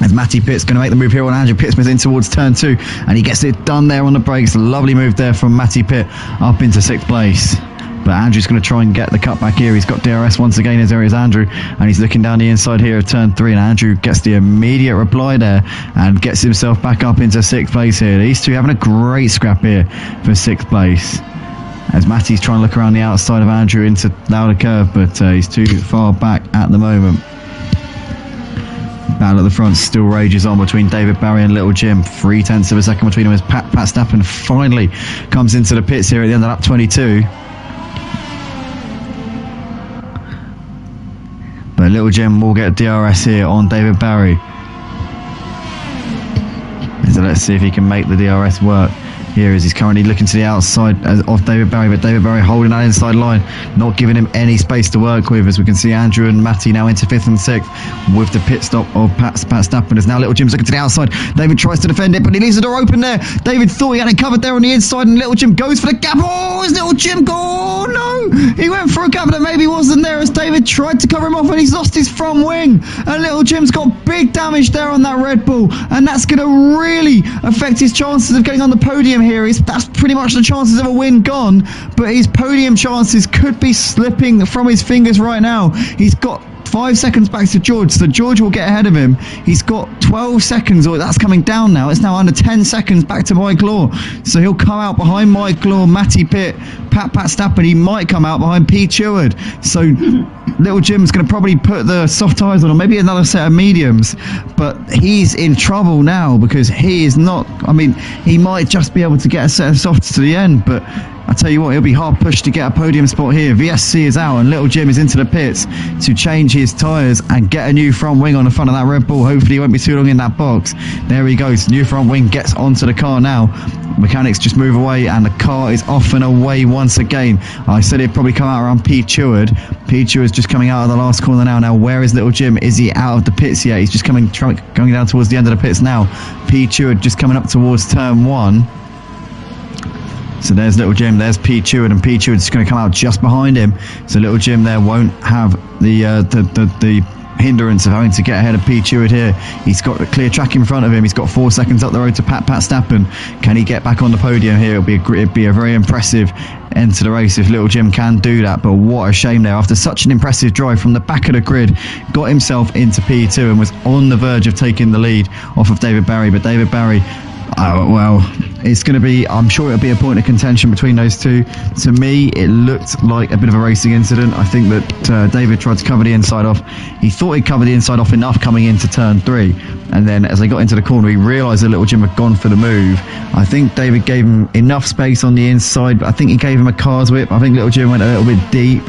as Matty Pitt's going to make the move here on Andrew Pittsmith in towards turn 2, and he gets it done there on the brakes. Lovely move there from Matty Pitt up into 6th place. But Andrew's going to try and get the cut back here. He's got DRS once again, as there is Andrew, and he's looking down the inside here of turn 3, and Andrew gets the immediate reply there and gets himself back up into 6th place here. These two having a great scrap here for 6th place, as Matty's trying to look around the outside of Andrew into Lauder Curve, but he's too far back at the moment. Battle at the front still rages on between David Barry and Little Jim. 0.3 of a second between them as Pat Stappen finally comes into the pits here at the end of lap 22. But Little Jim will get DRS here on David Barry. So let's see if he can make the DRS work here, as he's currently looking to the outside of David Barry, but David Barry holding that inside line, not giving him any space to work with, as we can see Andrew and Matty now into 5th and 6th with the pit stop of Pat Stappen. As now Little Jim's looking to the outside. David tries to defend it, but he leaves the door open there. David thought he had it covered there on the inside, and Little Jim goes for the gap. Oh, is Little Jim gone? Oh no, he went for a gap that maybe wasn't there, as David tried to cover him off, and he's lost his front wing, and Little Jim's got big damage there on that Red Bull, and that's going to really affect his chances of getting on the podium here. That's pretty much the chances of a win gone, but his podium chances could be slipping from his fingers right now. He's got 5 seconds back to George, so George will get ahead of him. He's got 12 seconds, or that's coming down now. It's now under 10 seconds back to Mike Law, so he'll come out behind Mike Law, Matty Pitt, Pat Stappen. He might come out behind P. Cheward. So Little Jim's going to probably put the soft tyres on, or maybe another set of mediums, but he's in trouble now, because he is not, I mean, he might just be able to get a set of softs to the end, but I tell you what, he'll be hard pushed to get a podium spot here. VSC is out and Little Jim is into the pits to change his tyres and get a new front wing on the front of that Red Bull. Hopefully he won't be too long in that box. There he goes, new front wing gets onto the car now. Mechanics just move away and the car is off and away once again. I said it'd probably come out around P. Cheward. P. Cheward's just coming out of the last corner now. Now where is Little Jim? Is he out of the pits yet? He's just going down towards the end of the pits now. P. Cheward just coming up towards turn 1. So there's Little Jim, there's P. Cheward, and P. Cheward's going to come out just behind him. So Little Jim there won't have the hindrance of having to get ahead of P. Cheward here. He's got a clear track in front of him. He's got 4 seconds up the road to Pat Stappen. Can he get back on the podium here? It'd be a very impressive end to the race if Little Jim can do that. But what a shame there. After such an impressive drive from the back of the grid, got himself into P2 and was on the verge of taking the lead off of David Barry. But David Barry, well, it's going to be, I'm sure it'll be a point of contention between those two. To me, it looked like a bit of a racing incident. I think that David tried to cover the inside off. He thought he'd cover the inside off enough coming into turn 3. And then as they got into the corner, he realised that Little Jim had gone for the move. I think David gave him enough space on the inside, but I think he gave him a car's whip. I think Little Jim went a little bit deep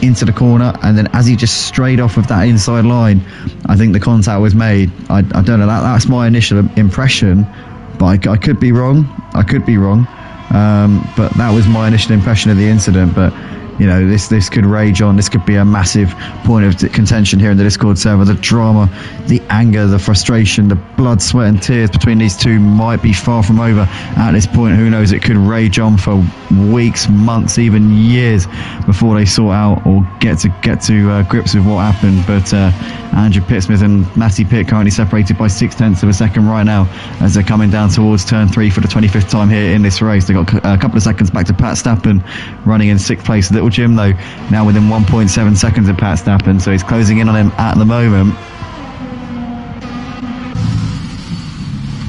into the corner, and then as he just strayed off of that inside line, I think the contact was made. I don't know, that's my initial impression. But I could be wrong. But that was my initial impression of the incident. But you know, this could rage on. This could be a massive point of contention here in the Discord server. The drama, the anger, the frustration, the blood, sweat and tears between these two might be far from over at this point. Who knows? It could rage on for weeks, months, even years before they sort out or get to grips with what happened. But Andrew Pittsmith and Matty Pitt currently separated by 0.6 of a second right now as they're coming down towards turn 3 for the 25th time here in this race. They've got a couple of seconds back to Pat Stappen, running in 6th place. Little Jim though now within 1.7 seconds of Pat Stappen, so he's closing in on him at the moment.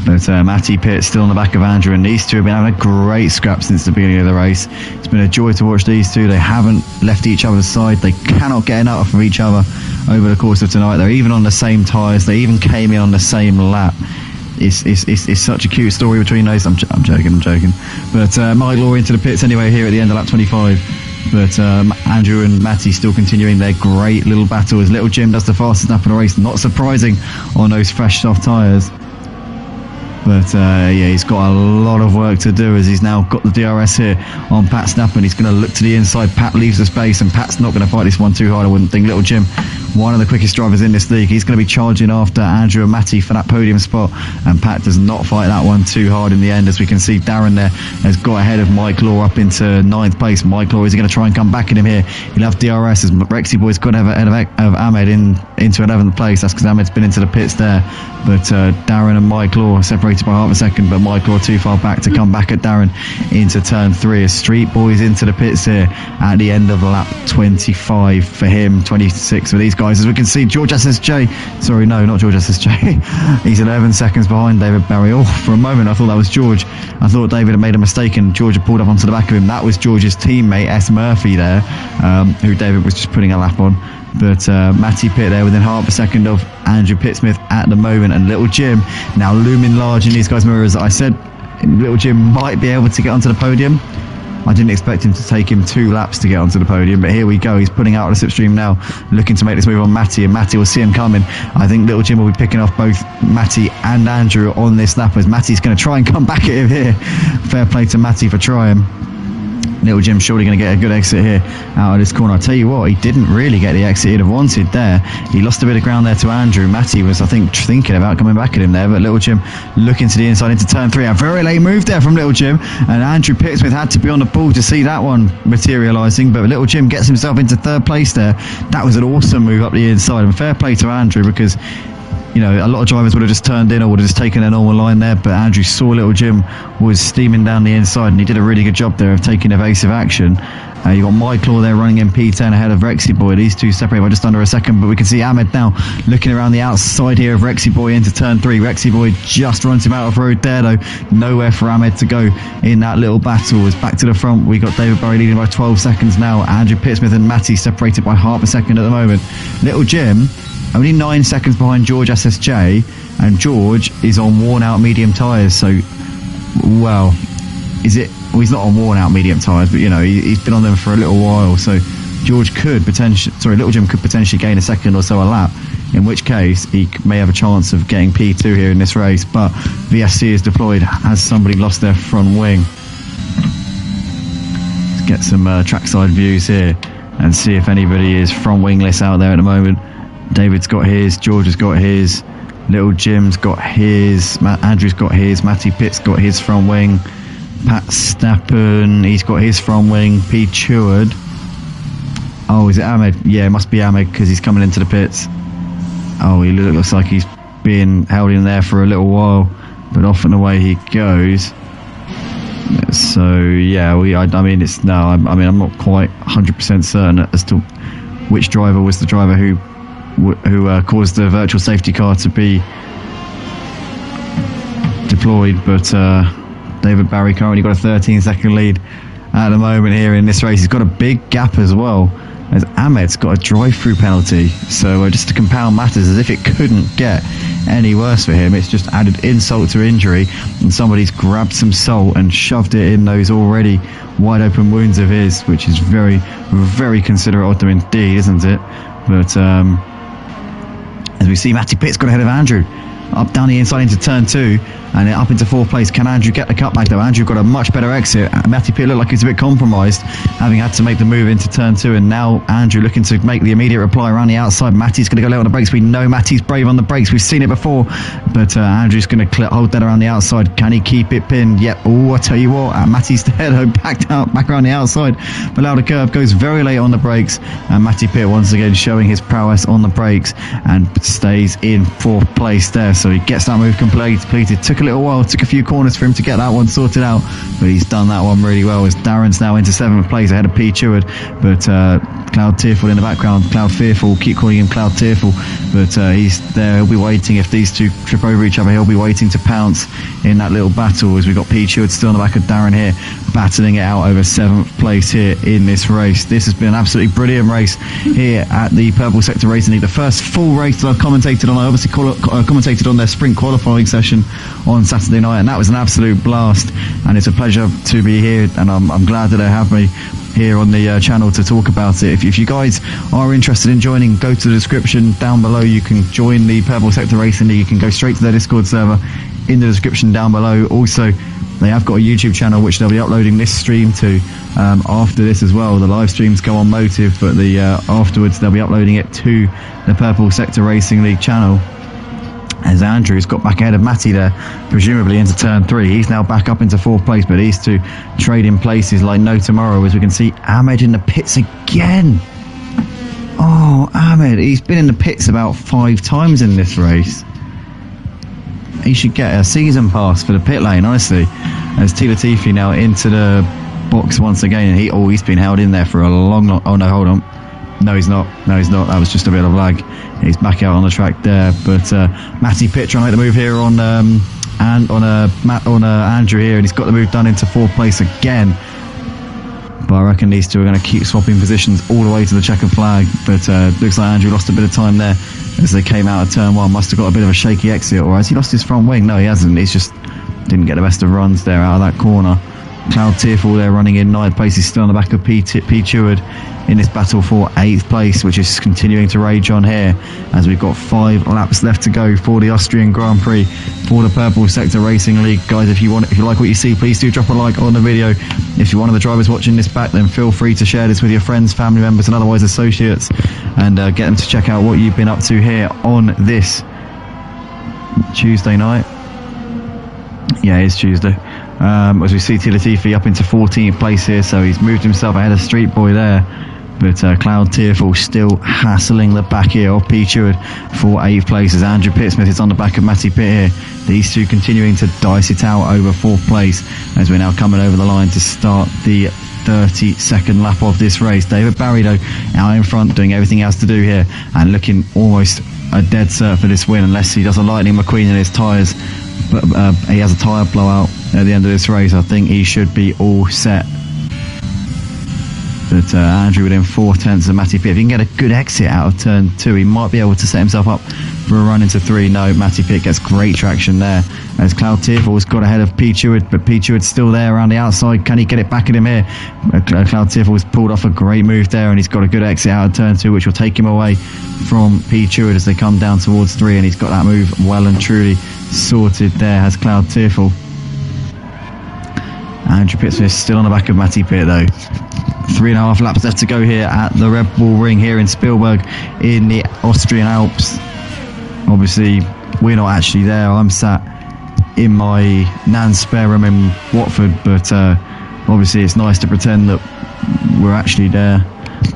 But Matty Pitt still on the back of Andrew, and these two have been having a great scrap since the beginning of the race. It's been a joy to watch these two. They haven't left each other's side. They cannot get enough of each other over the course of tonight. They're even on the same tyres. They even came in on the same lap. It's such a cute story between those. I'm joking. But Mike Law into the pits anyway here at the end of lap 25. But Andrew and Matty still continuing their great little battle as Little Jim does the fastest lap of the race. Not surprising on those fresh soft tyres. But yeah, he's got a lot of work to do as he's now got the DRS here on Pat Stappen. He's going to look to the inside. Pat leaves the space, and Pat's not going to fight this one too hard, I wouldn't think. Little Jim, one of the quickest drivers in this league. He's going to be charging after Andrew and Matty for that podium spot, and Pat does not fight that one too hard in the end. As we can see, Darren there has got ahead of Mike Law up into 9th place. Mike Law is going to try and come back at him here. He'll have DRS as Rexy Boy's got ahead of Ahmed into 11th place. That's because Ahmed's been into the pits there. But Darren and Mike Law are separated by half a second, but Mike Law too far back to come back at Darren into turn 3. As Street Boys into the pits here at the end of lap 25 for him, 26 for these guys. As we can see, George SSJ, sorry, no, not George SSJ. He's 11 seconds behind David Barry. Oh, for a moment I thought that was George. I thought David had made a mistake and George had pulled up onto the back of him. That was George's teammate S. Murphy there, who David was just putting a lap on. But Matty Pitt there within half a second of Andrew Pittsmith at the moment, and Little Jim now looming large in these guys' mirrors. I said Little Jim might be able to get onto the podium. I didn't expect him to take him 2 laps to get onto the podium, but here we go. He's putting out of the slipstream now, looking to make this move on Matty, and Matty will see him coming. I think Little Jim will be picking off both Matty and Andrew on this lap, as Matty's going to try and come back at him here. Fair play to Matty for trying. Little Jim's surely going to get a good exit here out of this corner. I'll tell you what, he didn't really get the exit he'd have wanted there. He lost a bit of ground there to Andrew. Matty was, I think, thinking about coming back at him there, but Little Jim looking to the inside into turn 3. A very late move there from Little Jim, and Andrew Pittsmith had to be on the ball to see that one materialising, but Little Jim gets himself into 3rd place there. That was an awesome move up the inside, and fair play to Andrew, because you know, a lot of drivers would have just turned in or would have just taken a normal line there, but Andrew saw Little Jim was steaming down the inside, and he did a really good job there of taking evasive action. You got Mike Law there running in P10 ahead of Rexy Boy. These two separated by just under a second, but we can see Ahmed now looking around the outside here of Rexy Boy into turn 3. Rexy Boy just runs him out of road there though. Nowhere for Ahmed to go in that little battle. As back to the front, we got David Barry leading by 12 seconds now. Andrew Pittsmith and Matty separated by half a second at the moment. Little Jim only 9 seconds behind George SSJ, and George is on worn out medium tyres, so well, well, he's not on worn out medium tyres, but you know, he's been on them for a little while, so Little Jim could potentially gain a second or so a lap, in which case he may have a chance of getting P2 here in this race. But VSC is deployed. Has somebody lost their front wing? Let's get some trackside views here and see if anybody is front wingless out there at the moment. David's got his, George has got his, Little Jim's got his, Andrew's got his, Matty Pitt's got his front wing, Pat Stappen, he's got his front wing, P. Cheward. Oh, is it Ahmed? Yeah, it must be Ahmed because he's coming into the pits. Oh, he looks like he's being held in there for a little while, but off and away he goes. So yeah, I'm not quite 100% certain as to which driver was the driver who caused the virtual safety car to be deployed, but David Barry currently got a 13-second lead at the moment here in this race. He's got a big gap as well, as Ahmed's got a drive-through penalty. So just to compound matters, as if it couldn't get any worse for him, it's just added insult to injury, and somebody's grabbed some salt and shoved it in those already wide open wounds of his, which is very, very considerate of them indeed, isn't it? But as we see, Matty Pitt's got ahead of Andrew, up down the inside into turn 2 and then up into 4th place. Can Andrew get the cutback though? Andrew got a much better exit. Matty Pitt looked like he's a bit compromised, having had to make the move into turn 2, and now Andrew looking to make the immediate reply around the outside. Matty's going to go low on the brakes. We know Matty's brave on the brakes, we've seen it before, but Andrew's going to hold that around the outside. Can he keep it pinned? Yep. Oh, I tell you what, Matty's there though, back around the outside, below the curve, goes very late on the brakes, and Matty Pitt once again showing his prowess on the brakes and stays in 4th place there. So he gets that move completed. Took a little while, took a few corners for him to get that one sorted out, but he's done that one really well, as Darren's now into 7th place ahead of P. Cheward, but Cloud Tearful in the background. Cloud Fearful, keep calling him Cloud Tearful, but he's there. He'll be waiting. If these two trip over each other, he'll be waiting to pounce in that little battle, as we've got P. Cheward still on the back of Darren here, battling it out over 7th place here in this race. This has been an absolutely brilliant race here at the Purple Sector Racing League, the first full race that I've commentated on. I obviously commentated on their sprint qualifying session on Saturday night, and that was an absolute blast, and it's a pleasure to be here, and I'm glad that they have me here on the channel to talk about it. If you guys are interested in joining, go to the description down below. You can join the Purple Sector Racing League. You can go straight to their Discord server in the description down below. Also, they have got a YouTube channel which they'll be uploading this stream to after this as well. The live streams go on Motive, but the afterwards they'll be uploading it to the Purple Sector Racing League channel. As Andrew's got back ahead of Matty there, presumably into turn 3. He's now back up into 4th place, but these two trade in places like no tomorrow, as we can see Ahmed in the pits again. Oh, Ahmed, he's been in the pits about 5 times in this race. He should get a season pass for the pit lane, honestly. As T. Latifi now into the box once again, and he's been held in there for a long. Oh no, hold on. No, he's not. That was just a bit of lag. He's back out on the track there. But Matty Pitt trying to make the move here on Andrew here, and he's got the move done into 4th place again. But I reckon these two are going to keep swapping positions all the way to the checkered flag. But looks like Andrew lost a bit of time there as they came out of turn 1. Must have got a bit of a shaky exit, or has he lost his front wing? No, he hasn't. He's just didn't get the best of runs there out of that corner. Cloud Tearful there running in 9th place. He's still on the back of P. Cheward in this battle for 8th place, which is continuing to rage on here, as we've got 5 laps left to go for the Austrian Grand Prix for the Purple Sector Racing League. Guys, if you like what you see, please do drop a like on the video. If you're one of the drivers watching this back, then feel free to share this with your friends, family members and otherwise associates, and get them to check out what you've been up to here on this Tuesday night. Yeah, it's Tuesday. As we see T. Latifi up into 14th place here, so he's moved himself ahead of Street Boy there. But Cloud Tearful still hassling the back here of P. Cheward for 8th place, as Andrew Pittsmith is on the back of Matty Pitt here. These two continuing to dice it out over 4th place, as we're now coming over the line to start the 32nd lap of this race. David Barry though out in front, doing everything he has to do here, and looking almost a dead cert for this win, unless he does a Lightning McQueen in his tyres. But he has a tyre blowout at the end of this race. I think he should be all set. But Andrew within 4/10 of Matty Pitt. If he can get a good exit out of turn 2, he might be able to set himself up for a run into 3. No, Matty Pitt gets great traction there. As Cloud Tearfall's got ahead of P. Cheward, but P. Cheward's still there around the outside. Can he get it back at him here? Cloud Tearfall's pulled off a great move there, and he's got a good exit out of turn 2, which will take him away from P. Cheward as they come down towards 3, and he's got that move well and truly sorted there, has Cloud Tearfall. Andrew Pittsmith still on the back of Matty Pitt though. 3.5 laps left to go here at the Red Bull Ring here in Spielberg in the Austrian Alps. Obviously, we're not actually there. I'm sat in my nan's spare room in Watford, but obviously it's nice to pretend that we're actually there.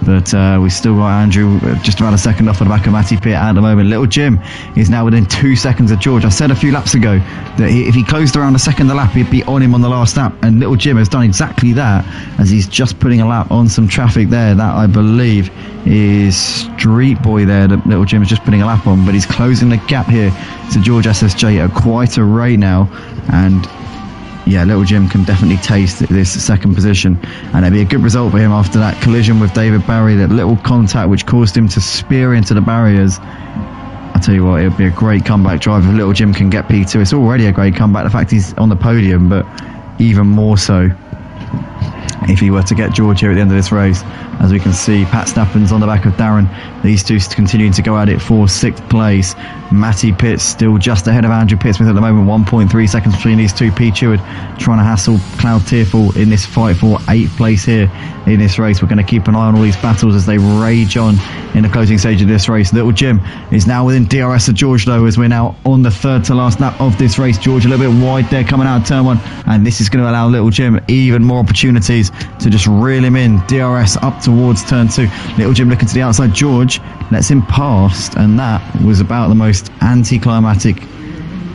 But we've still got Andrew just about a second off on the back of Matty Pitt at the moment. Little Jim is now within 2 seconds of George. I said a few laps ago that if he closed around a second a lap, he'd be on him on the last lap. And Little Jim has done exactly that, as he's just putting a lap on some traffic there. That, I believe, is Street Boy there that Little Jim is just putting a lap on. But he's closing the gap here to George SSJ at quite a rate now. And yeah, Little Jim can definitely taste this second position, and it'd be a good result for him after that collision with David Barry, that little contact which caused him to spear into the barriers. I tell you what, it would be a great comeback drive if Little Jim can get P2. It's already a great comeback, the fact he's on the podium, but even more so if he were to get George here at the end of this race. As we can see, Pat Stappen's on the back of Darren. These two continuing to go at it for 6th place. Matty Pitt still just ahead of Andrew Pittsmith at the moment. 1.3 seconds between these two. P. Cheward trying to hassle Cloud Tearfall in this fight for 8th place here in this race. We're going to keep an eye on all these battles as they rage on in the closing stage of this race. Little Jim is now within DRS of George though, as we're now on the 3rd to last lap of this race. George a little bit wide there coming out of turn 1, and this is going to allow Little Jim even more opportunities to just reel him in. DRS up towards turn 2. Little Jim looking to the outside. George lets him past, and that was about the most anticlimactic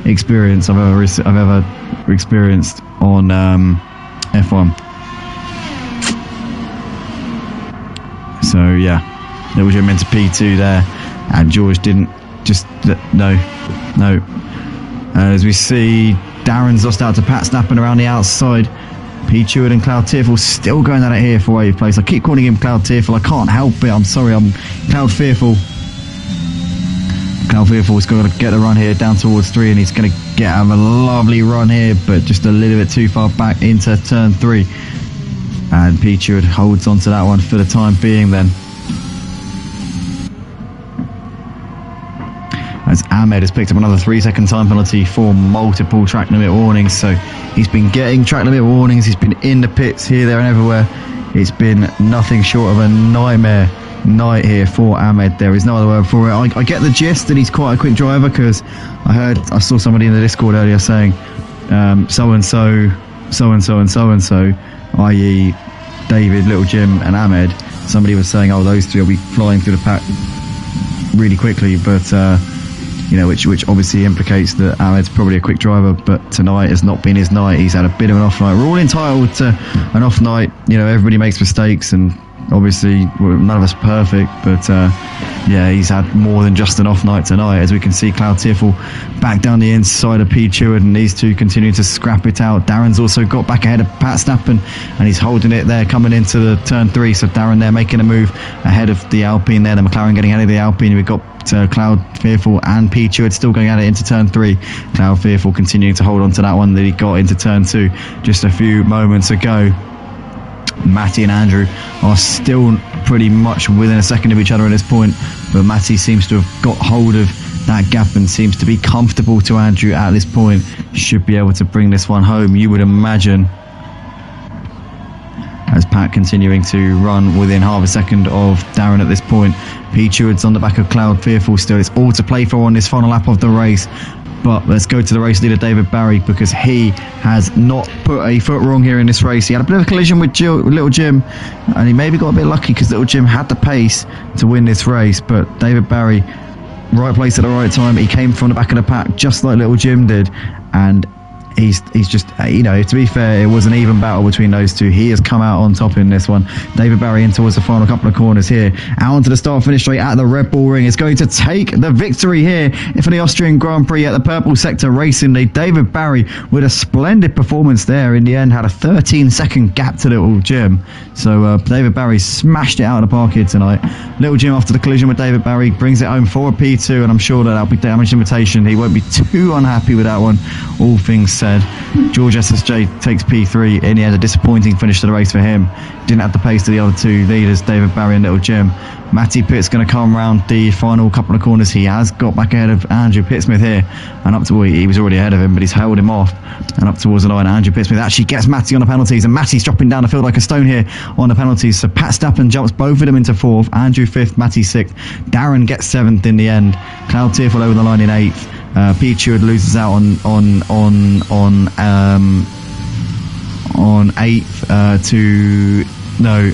experience I've ever experienced on F1. So yeah, Little Jim into P2 there, and George didn't just no. As we see, Darren's lost out to Pat Stappen around the outside. P. Cheward and Cloud Tearfall still going at it here for 8th place. I keep calling him Cloud Tearfall. I can't help it. I'm sorry. I'm Cloud Fearful. Cloud Fearfall's got to get the run here down towards 3, and he's going to have a lovely run here, but just a little bit too far back into turn 3. And P. Cheward holds on to that one for the time being then. As Ahmed has picked up another 3-second time penalty for multiple track limit warnings. So he's been getting track limit warnings. He's been in the pits here, there and everywhere. It's been nothing short of a nightmare night here for Ahmed. There is no other word for it. I get the gist that he's quite a quick driver, because I saw somebody in the Discord earlier saying so-and-so, so-and-so and so-and-so, i.e. David, Little Jim and Ahmed. Somebody was saying, oh, those three will be flying through the pack really quickly, but which obviously implicates that Ahmed's probably a quick driver, but tonight has not been his night. He's had a bit of an off night. We're all entitled to an off night. Everybody makes mistakes, and obviously none of us are perfect, but he's had more than just an off night tonight. As we can see, Cloud Tearfall back down the inside of P. Cheward, and these two continue to scrap it out. Darren's also got back ahead of Pat Stappen, and he's holding it there coming into the turn 3. So Darren there making a move ahead of the Alpine there. The McLaren getting ahead of the Alpine. We've got Cloud Fearful and P. Cheward still going at it into turn 3. Cloud Fearful continuing to hold on to that one that he got into turn 2 just a few moments ago. Matty and Andrew are still pretty much within a second of each other at this point, but Matty seems to have got hold of that gap and seems to be comfortable to Andrew at this point. Should be able to bring this one home, you would imagine, as Pat continuing to run within half a second of Darren at this point. P. Cheward's on the back of Cloud Fearful still. It's all to play for on this final lap of the race. But let's go to the race leader, David Barry, because he has not put a foot wrong here in this race. He had a bit of a collision with Little Jim, and he maybe got a bit lucky because Little Jim had the pace to win this race. But David Barry, right place at the right time. He came from the back of the pack just like Little Jim did, and he's just, you know, to be fair, it was an even battle between those two. He has come out on top in this one. David Barry in towards the final couple of corners here. Out onto the start finish straight at the Red Bull Ring. Is going to take the victory here for the Austrian Grand Prix at the Purple Sector Racing League. David Barry with a splendid performance there. In the end, had a 13-second gap to Little Jim. So David Barry smashed it out of the park here tonight. Little Jim, after the collision with David Barry, brings it home for a P2, and I'm sure that'll be damaged invitation. He won't be too unhappy with that one, all things said. George SSJ takes P3. In the end, a disappointing finish to the race for him. Didn't have the pace to the other two leaders, David Barry and Little Jim. Matty Pitt's going to come around the final couple of corners. He has got back ahead of Andrew Pittsmith here, and up to, well, he was already ahead of him, but he's held him off and up towards the line. Andrew Pittsmith actually gets Matty on the penalties, and Matty's dropping down the field like a stone here on the penalties. So Pat Stappen jumps both of them into 4th, Andrew 5th, Matty 6th. Darren gets 7th in the end. Cloud Tearful over the line in 8th. Pete Cheward loses out on 8th to no,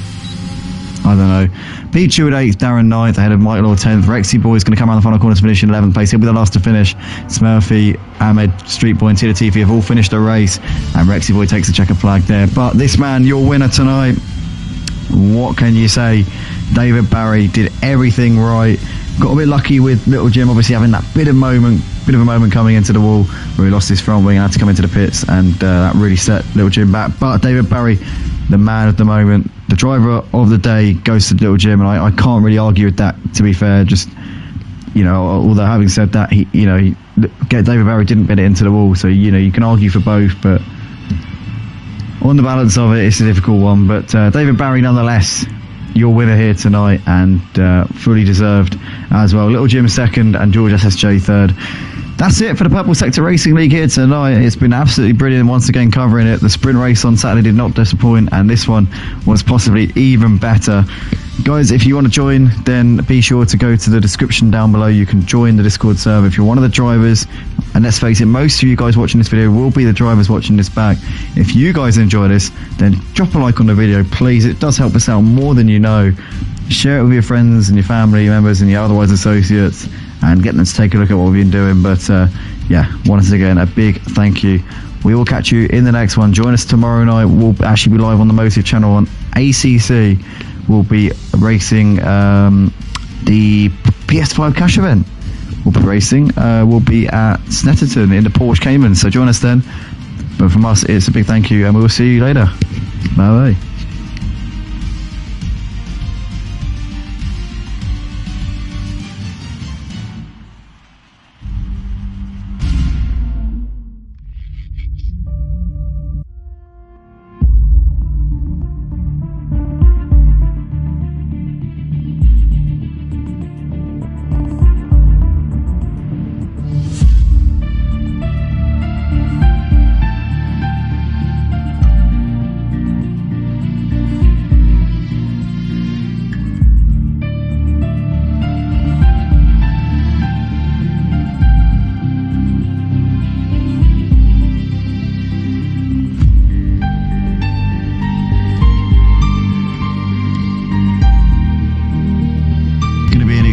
I don't know. Pete Cheward 8th, Darren 9th, ahead of Mike Law 10th. Rexy Boy is going to come around the final corner to finish in 11th place. He'll be the last to finish. Smurfy, Ahmed, Street Boy and Tia Latifi have all finished the race, and Rexy Boy takes the checkered flag there. But this man, your winner tonight, what can you say? David Barry did everything right. Got a bit lucky with Little Jim obviously having that bit of a moment coming into the wall where he lost his front wing and had to come into the pits, and that really set Little Jim back. But David Barry, the man of the moment, the driver of the day, goes to Little Jim, and I can't really argue with that, to be fair. Just, you know, although having said that, David Barry didn't bid it into the wall, so, you know, you can argue for both, but on the balance of it, it's a difficult one. But David Barry, nonetheless, your winner here tonight, and fully deserved as well. Little Jim 2nd and George SSJ 3rd. That's it for the Purple Sector Racing League here tonight. It's been absolutely brilliant once again covering it. The sprint race on Saturday did not disappoint, and this one was possibly even better. Guys, if you want to join, then be sure to go to the description down below. You can join the Discord server if you're one of the drivers, and let's face it, most of you guys watching this video will be the drivers watching this back. If you guys enjoy this, then drop a like on the video, please. It does help us out more than you know. Share it with your friends and your family members and your otherwise associates, and get them to take a look at what we've been doing. But yeah, once again, a big thank you. We will catch you in the next one. Join us tomorrow night. We'll actually be live on the Motive channel on ACC. We'll be racing the PS5 cash event. We'll be racing. We'll be at Snetterton in the Porsche Cayman. So join us then. But from us, it's a big thank you, and we'll see you later. Bye bye.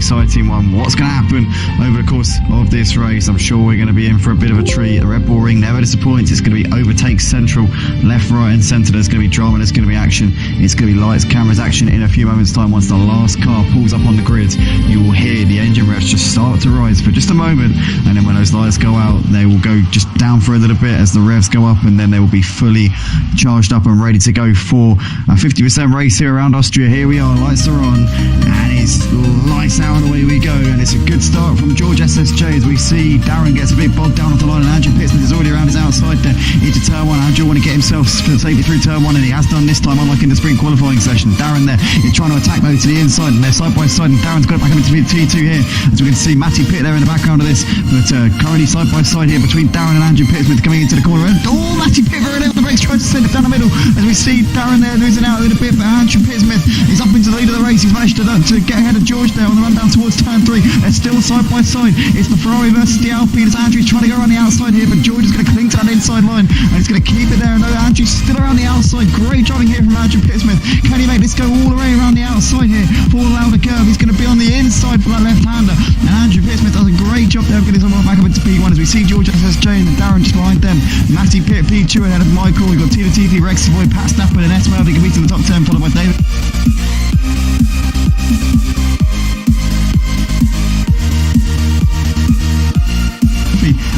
Exciting one. What's going to happen over the course of this race? I'm sure we're going to be in for a bit of a treat. The Red Bull Ring never disappoints. It's going to be overtake central, left, right and centre. There's going to be drama, there's going to be action. It's going to be lights, cameras, action in a few moments time. Once the last car pulls up on the grid, you will hear the engine revs just start to rise for just a moment, and then when those lights go out, they will go just down for a little bit as the revs go up, and then they will be fully charged up and ready to go for a 50% race here around Austria. Here we are, lights are on, and it's lights out and away we go. And it's a good start from George SSJ as we see Darren gets a bit bogged down off the line, and Andrew Pittsmith is already around his outside there into turn 1. Andrew want to get himself safely through turn 1, and he has done this time, unlike in the sprint qualifying session. Darren there is trying to attack though to the inside, and they're side by side, and Darren's got it back up into T2 here, as we can see Matty Pitt there in the background of this. But currently side by side here between Darren and Andrew Pittsmith coming into the corner, and Matty Pitt very late on the brakes, trying to send it down the middle, as we see Darren there losing out a little bit, but Andrew Pittsmith is up into the lead of the race. He's managed to get ahead of George there on the run down towards turn 3. They're still side by side. It's the Ferrari versus the Alpine, as Andrew's trying to go around the outside here, but George is going to cling to that inside line, and he's going to keep it there. And Andrew's still around the outside. Great driving here from Andrew Pittsmith. Can he make this go all the way around the outside here? Fall out the curve. He's going to be on the inside for that left-hander. And Andrew Pittsmith does a great job there of getting someone back up into P1 as we see George SSJ and Darren just behind them. Matty Pitt, P2 ahead of Michael. We've got Tita Tifi, Rex Boy, Pat Stafford and S12. They can beat in the top 10, followed by David.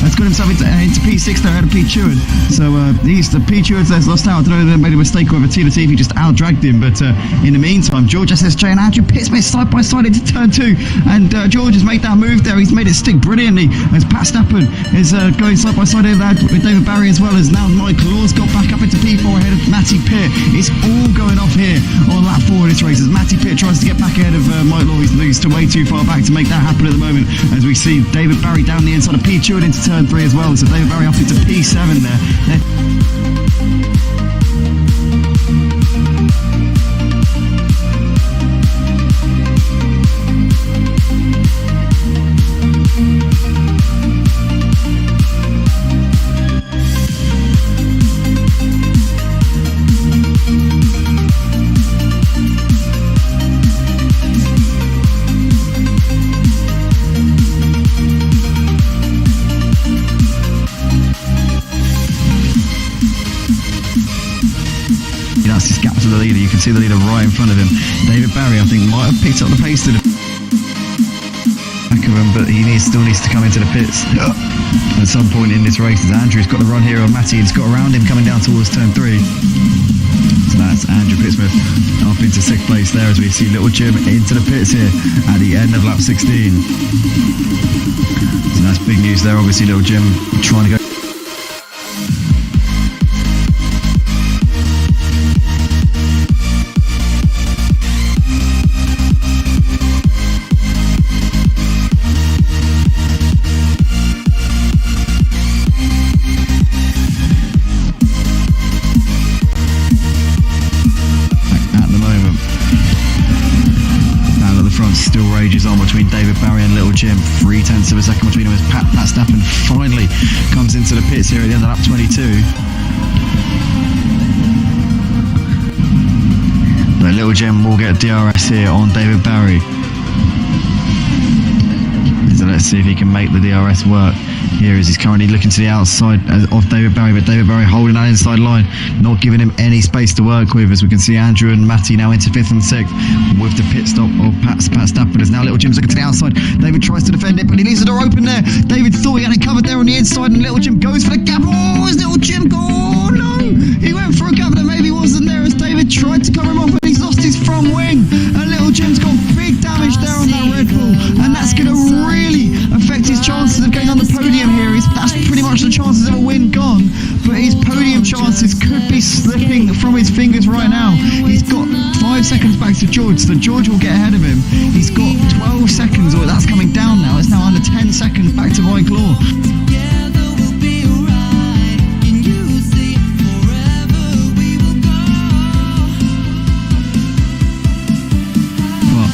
Has got himself into P6 there ahead of Pete Chewin. So the Pete Chewin has lost out. I don't know if they made a mistake or if Tita TV just out-dragged him. But in the meantime, George SSJ and Andrew Pittsmith side by side into turn 2. And George has made that move there. He's made it stick brilliantly as Pat Stappen is going side by side with David Barry as well as now Michael Law's got back up into P4 ahead of Matty Pitt. It's all going off here on lap 4 of this race as Matty Pitt tries to get back ahead of Mike Law. He's still way too far back to make that happen at the moment as we see David Barry down the inside of Pete Chewin into turn 3 as well. So David Barry up into P7 there. That's his gap to the leader. You can see the leader right in front of him. David Barry, I think, might have picked up the pace to the back of him, but he still needs to come into the pits at some point in this race. As Andrew's got the run here on Matty, and it's got around him coming down towards turn 3. So that's Andrew Pittsmith up into 6th place there as we see Little Jim into the pits here at the end of lap 16. So that's big news there. Obviously, Little Jim trying to go. Still rages on between David Barry and Little Jim. 0.3 of a second between them as Pat Stappen finally comes into the pits here at the end of lap 22. But Little Jim will get DRS here on David Barry. So let's see if he can make the DRS work here as he's currently looking to the outside of David Barry, but David Barry holding that inside line, not giving him any space to work with, as we can see Andrew and Matty now into 5th and 6th with the pit stop of Pat Stappen as now Little Jim's looking to the outside. David tries to defend it, but he leaves the door open there. David thought he had it covered there on the inside, and Little Jim goes for the gap. Oh, is Little Jim gone? Oh no! He went for a gap that maybe wasn't there as David tried to cover him off, but he's lost his front wing, and Little Jim's got big damage there on that Red Bull, and that's going to really affect his chances of getting on the podium here. That's pretty much the chances of a win gone, but his podium chances could be slipping from his fingers right now. He's got 5 seconds back to George, so George will get ahead of him. He's got 12 seconds, or that's coming down now. It's now under 10 seconds back to Mike Law.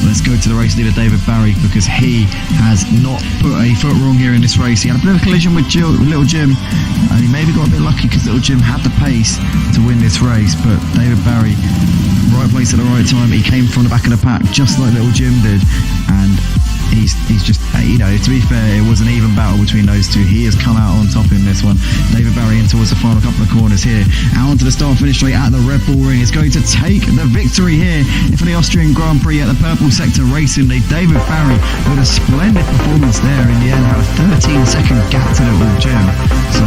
Let's go to the race leader David Barry, because he has not put a foot wrong here in this race. He had a bit of a collision with Little Jim, and he maybe got a bit lucky because Little Jim had the pace to win this race, but David Barry, right place at the right time. He came from the back of the pack just like Little Jim did, and he's just, you know, to be fair, it was an even battle between those two. He has come out on top in this one. David Barry in towards the final couple of corners here, out onto the start finish straight at the Red Bull Ring, is going to take the victory here for the Austrian Grand Prix at the Purple Sector Racing League. David Barry with a splendid performance there in the end, had a 13-second gap to Little Jim. So